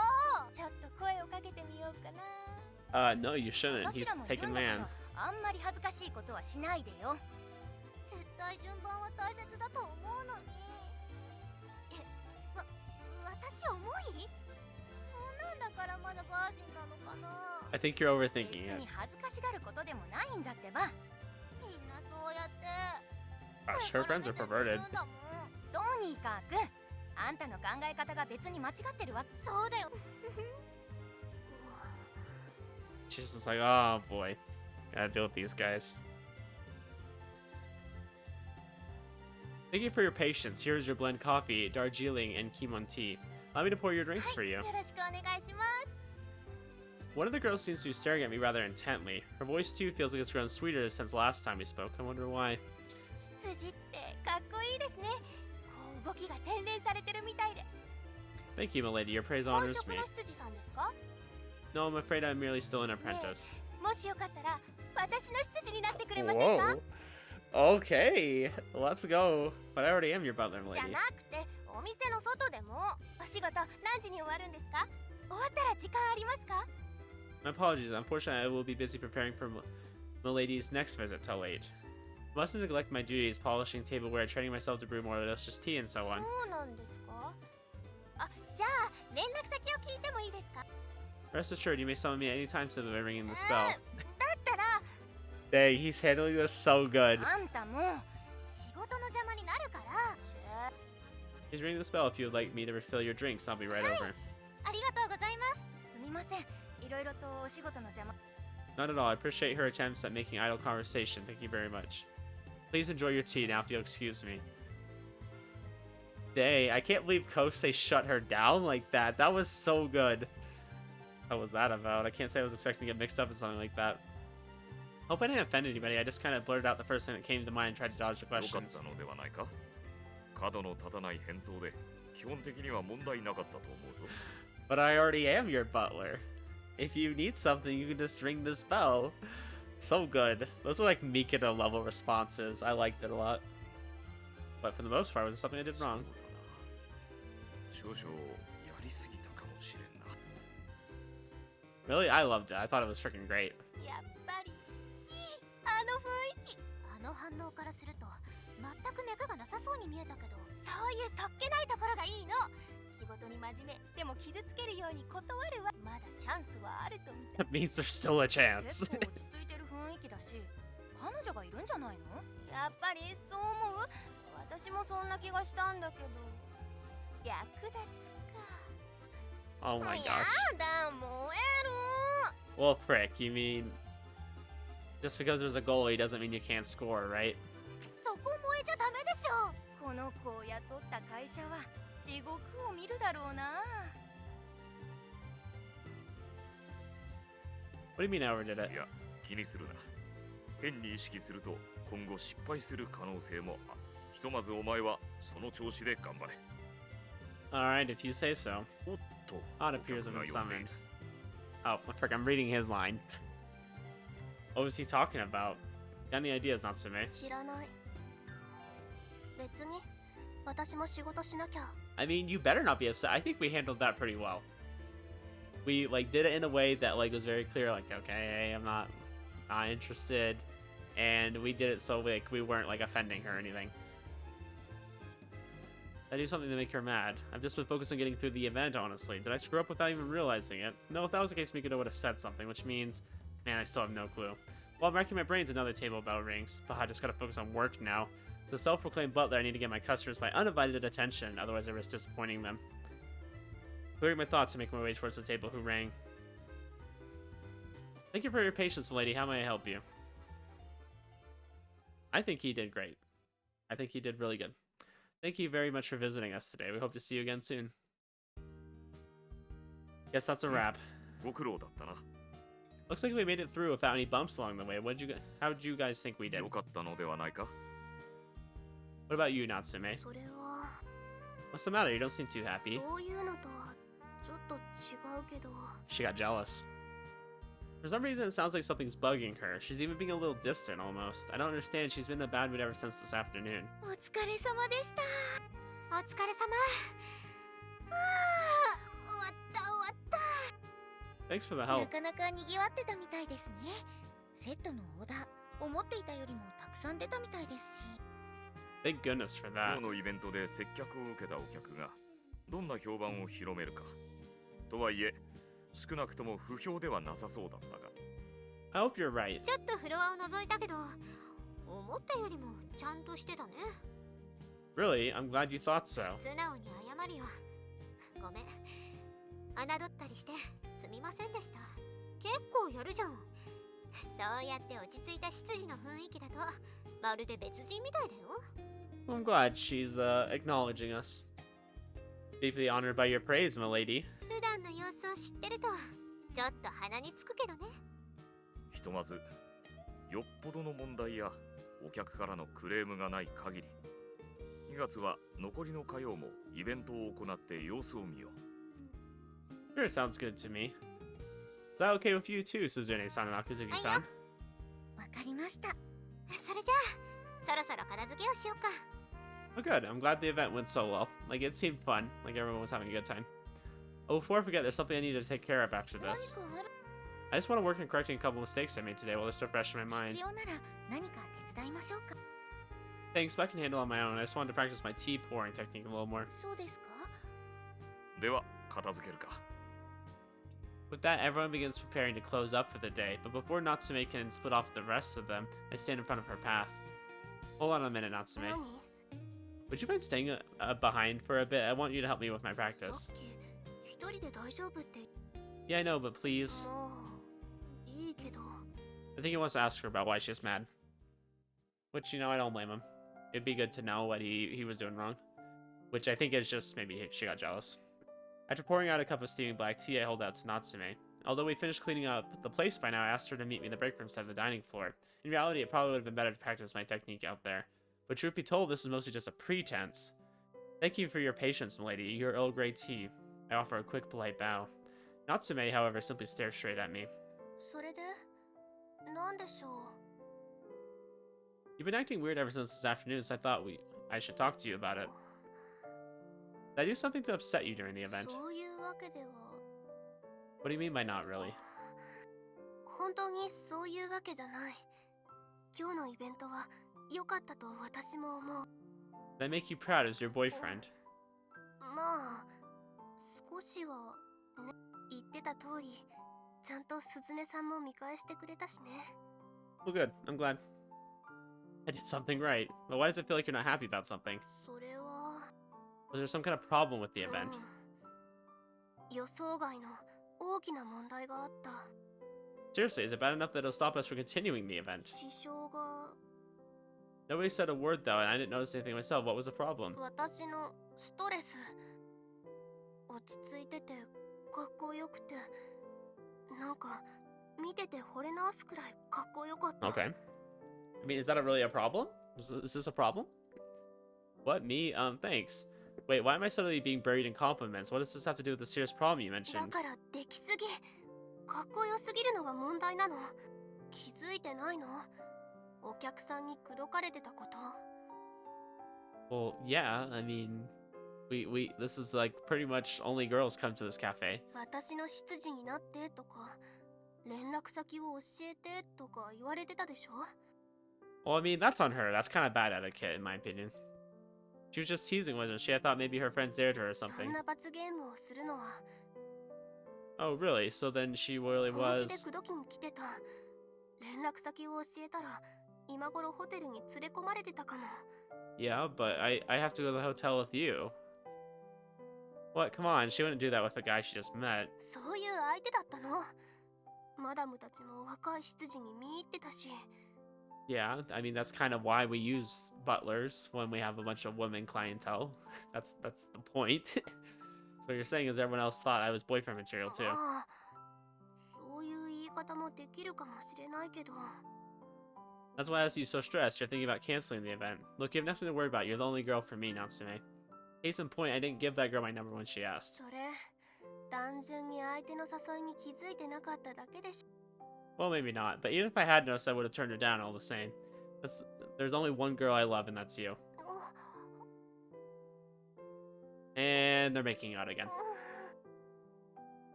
ちょっと声をかけてみようかな。 No, you shouldn't. 私 He's らもいる taken んだか man. ら、あんまり恥ずかしいことはしないでよ。絶対順番は大切だと思うのに。私重い？そんなんだからまだバージンなのかな。 I think you're 別 overthinking it. に恥ずかしがることでもないんだってば。みんなそうやって。 Gosh, her friends are perverted. とにかくあんたの考え方が別に間違ってるわ。そうだよ。 She's just like, oh boy. Gotta deal with these guys. Thank you for your patience. Here's your blend coffee, Darjeeling, and Kimon tea. Allow me to pour your drinks for you. よろしくお願いします。 One of the girls seems to be staring at me rather intently. Her voice too feels like it's grown sweeter since the last time we spoke. I wonder why. 執事ってかっこいいですね。こう動きが洗練されてるみたいで。 Thank you, milady. Your praise 本 honors 職 me. の執事さんですか？ No, I'm afraid I'm merely still an apprentice. もしよかったら私の執事になってくれませんか？ Whoa. Okay, let's go. But I already am your butler, じゃ milady. なくてお店の外でも。お仕事何時に終わるんですか？終わったら時間ありますか？ My apologies. Unfortunately, I will be busy preparing for milady's next visit till late. I mustn't neglect my duties, polishing tableware, training myself to brew more delicious tea, and so on. そうなんですか？あ、じゃあ連絡先を聞いてもいいですか？ Rest assured, you may summon me at any time simply by ringing the spell. だったら Dang, he's handling this so good. あんたも仕事の邪魔になるから。 He's ringing the spell. If you would like me to refill your drinks, I'll be right over. ありがとうございます。すみません。いろいろとお仕事の邪魔。 Not at all. I appreciate her attempts at making idle conversation. Thank you very much. Please enjoy your tea now if you'll excuse me. Dang, I can't believe Kousei shut her down like that. That was so good. What was that about? I can't say I was expecting to get mixed up in something like that. Hope I didn't offend anybody. I just kind of blurted out the first thing that came to mind and tried to dodge the よかっ questions. たのではないか。角の立たない返答で基本的には問題なかったと思うぞ。 But I already am your butler. If you need something, you can just ring this bell. So good. Those were like Mikado level responses. I liked it a lot. But for the most part, it was something I did そうだ wrong. な。少々やりすぎたかもしれんな。 Really? I loved it. I thought it was freaking great. やっぱりいいあの雰囲気。あのの反応からすると全く脈がなさそうに見えたけど。そういうそっけないところがいいの。仕事に真面目でも傷つけるように断るわ。まだチャンスはあると見た。 That means there's still a chance. 結構落ち着いてる雰囲気だし、彼女がいるんじゃないの？やっぱりそう思う？私もそんな気がしたんだけど。略奪か。 Oh my や gosh. だ、燃える。 Well, prick, you mean just because there's a goalie doesn't mean you can't score, right? そこ燃えちゃダメでしょ。この子を雇った会社は地獄を見るだろうな。 What do you mean I overdid it? いや、気にするな。変に意識すると今後失敗する可能性もある。ひとまずお前はその調子で頑張れ。 Alright, if you say so. おっと、 Odd appears have お been 客が呼んでい summoned. る。 Oh, frick, I'm reading his line. What was he talking about? Got any ideas, Natsume? 知らない。別に私も仕事しなきゃ。 I mean, you better not be upset. I think we handled that pretty well. We like did it in a way that like was very clear, like, okay, I'm not interested, and we did it so like we weren't like offending her or anything. Did I do something to make her mad? I've just been focused on getting through the event, honestly. Did I screw up without even realizing it? No, if that was the case, Mikado would have said something, which means, man, I still have no clue. While I'm racking my brains, another table bell rings. But I just gotta focus on work now. As a self-proclaimed butler, I need to get my customers my undivided attention, otherwise I risk disappointing them. Clearing my thoughts to make my way towards the table who rang. Thank you for your patience, lady. How may I help you? I think he did great. I think he did really good. Thank you very much for visiting us today. We hope to see you again soon. Guess that's a wrap. ご苦労だったな。 Looks like we made it through without any bumps along the way. How did you guys think we did? よかったのではないか。 What about you, Natsume? それは What's the matter? You don't seem too happy. そういうのとはちょっと違うけど。 She got jealous. For some reason, it sounds like something's bugging her. She's even being a little distant, almost. I don't understand. She's been in a bad mood ever since this afternoon. お疲れ様でした。お疲れ様。ああ、終わった終わった。 Thanks for the な help. かなか賑わってたみたいですね。セットのオーダー、思っていたよりもたくさん出たみたいですし。 Thank goodness for 今 that. 日のイベントで接客を受けたお客がどんな評判を広めるか。とはいえ、少なくとも不評ではなさそうだったが。 I hope you're right. ちょっとフロアを覗いたけど、思ったよりもちゃんとしてたね。 Really? I'm glad you thought so. 素直に謝るよ。ごめん。侮ったりしてすみませんでした。結構やるじゃん。そうやって落ち着いた執事の雰囲気だとまるで別人みたいだよ。 I'm glad she's acknowledging us. Deeply honored by your praise, milady. 普段の様子を知ってるとちょっと鼻につくけどね。ひとまず、よっぽどの問題やお客からのクレームがない限り、2月は残りの火曜もイベントを行って様子を見よう。 Sure, sounds good to me. Is that okay with you too, Suzune-san and Akuzuki-san? わかりました。それじゃあそろそろ片付けをしようか。 Oh, good. I'm glad the event went so well. Like, it seemed fun. Like, everyone was having a good time. Oh, before I forget, there's something I need to take care of after 何 this. かある I just want to work on correcting a couple mistakes I made today while they're still fresh in my mind. 必要なら何か手伝いましょうか。 Thanks, but I can handle it on my own. I just wanted to practice my tea pouring technique a little more. そうですか。では、片付けるか。 With that, everyone begins preparing to close up for the day, but before Natsume can split off with the rest of them, I stand in front of her path. Hold on a minute, Natsume. 何？ Would you mind staying behind for a bit? I want you to help me with my さ practice. っき一人で大丈夫って。 Yeah, I know, but please. もういいけど。 I think he wants to ask her about why she's mad. Which, you know, I don't blame him. It'd be good to know what he was doing wrong. Which I think is just maybe she got jealous. After pouring out a cup of steaming black tea, I hold out to Natsume. Although we finished cleaning up the place by now, I asked her to meet me in the break room side of the dining floor. In reality, it probably would have been better to practice my technique out there. But truth be told, this is mostly just a pretense. Thank you for your patience, milady. Your Earl Grey tea. I offer a quick, polite bow. Natsume, however, simply stares straight at me. それでなんでしょう。 You've been acting weird ever since this afternoon, so I thought I should talk to you about it. Did I do something to upset you during the event? そういうわけでは。 What do you mean by not really? 本当にそういうわけじゃない。今日のイベントは良かったと私も思う。 That make you proud as your boyfriend. まあ少しはね、言ってた通りちゃんと鈴音さんも見返してくれたしね。 Well, good. I'm glad. I did something right. But why does it feel like you're not happy about something? それは Was there some kind of problem with the event? 予想外の大きな問題があった。 Seriously, is it bad enough that it'll stop us from continuing the event? 支障が Nobody said a word though, and I didn't notice anything myself. What was the problem? 私のストレス。落ち着いててかっこよくて、なんか見てて惚れ直すくらいかっこよかった。 Okay. I mean, is that really a problem? Is this a problem? What? Me? Thanks. Wait, why am I suddenly being buried in compliments? What does this have to do with the serious problem you だ mentioned? からできすぎ、かっこよすぎるのが問題なの。気づいてないの？お客さんに口説かれてたこと。 Well, yeah, I mean, this is like pretty much only girls come to this cafe. 私の執事になってとか、連絡先を教えてとか言われてたでしょ。 Well, I mean, that's on her. That's kind of bad etiquette, in my opinion. She was just teasing, wasn't she? I thought maybe her friends dared her or そ something. んな罰ゲームをするのは Oh, really? So then she really 本気で was... 口説きに来てた。連絡先を教えたら今頃ホテルに連れ込まれてたかも。 Yeah, but I have to go to the hotel with you. What? Come on, she wouldn't do that with a guy she just met. そういう相手だったの。マダムたちも若い執事に見入ってたし。 Yeah, I mean, that's kind of why we use butlers when we have a bunch of women clientele. That's the point. So what you're saying is everyone else thought I was boyfriend material too. ああ、そういう言い方もできるかもしれないけど。 That's why I see you so stressed. You're thinking about canceling the event. Look, you have nothing to worry about. You're the only girl for me, Natsume. Case in point, I didn't give that girl my number when she asked. それ、単純に相手の誘いに気づいてなかっただけでしょ。 Well, maybe not. But even if I had noticed, I would have turned her down all the same. There's only one girl I love, and that's you. And they're making out again.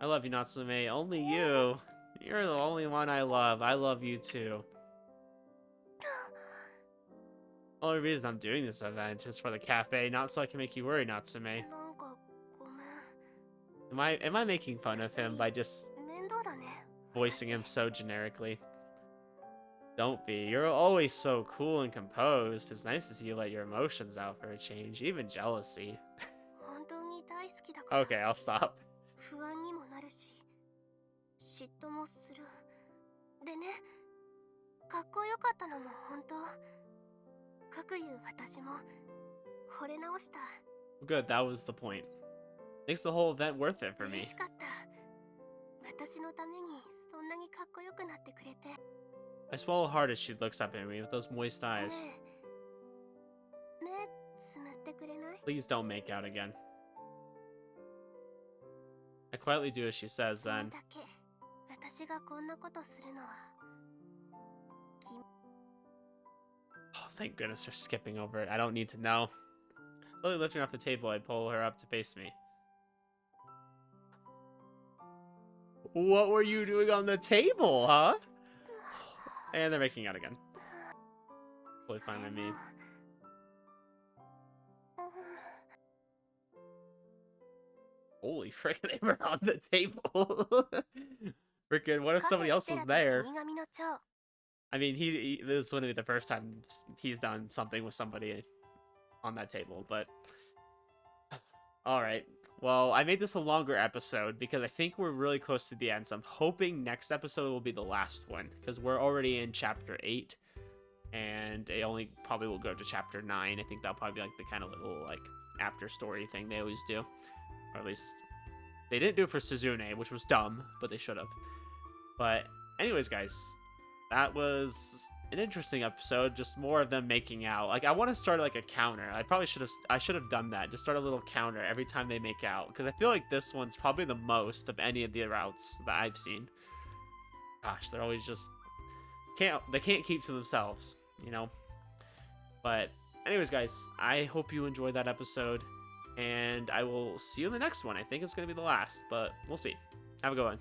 I love you, Natsume. Only you. You're the only one I love. I love you too. Only reason I'm doing this event is for the cafe, not so I can make you worry, Natsume. なんかごめん。Am I making fun of him by just 面倒だね。 voicing him so generically? Don't be. You're always so cool and composed. It's nice to see you let your emotions out for a change, even jealousy. 本当に大好きだから。 Okay, I'll stop. 不安にもなるし、嫉妬もする。でね、かっこよかったのも本当。かくいう私も惚れ直した。 Good, that was the point. Makes the whole event worth it for me. 嬉しかった。私のためにそんなにかっこよくなってくれて。 I swallow hard as she looks up at me with those moist eyes. ねえ、目つむってくれない？ Please don't make out again. I quietly do as she says それ then. だけ。私がこんなことするのは。 Oh, thank goodness they're skipping over it. I don't need to know. Slowly lifting her off the table, I pull her up to face me. What were you doing on the table, huh? And they're making out again. Totally fine with me. Holy frick, they were on the table. Freaking, what if somebody else was there? I mean, this wouldn't be the first time he's done something with somebody on that table, but... Alright, well, I made this a longer episode because I think we're really close to the end, so I'm hoping next episode will be the last one, because we're already in Chapter 8, and it only probably will go to Chapter 9. I think that'll probably be like the kind of little, like, after-story thing they always do. Or at least, they didn't do it for Suzune, which was dumb, but they should have. But, anyways, guys, that was an interesting episode, just more of them making out. Like, I want to start like a counter. I should have done that. Just start a little counter every time they make out, because I feel like this one's probably the most of any of the routes that I've seen. Gosh, they're always just they can't keep to themselves, you know. But anyways, guys, I hope you enjoyed that episode, and I will see you in the next one. I think it's going to be the last, but we'll see. Have a good one.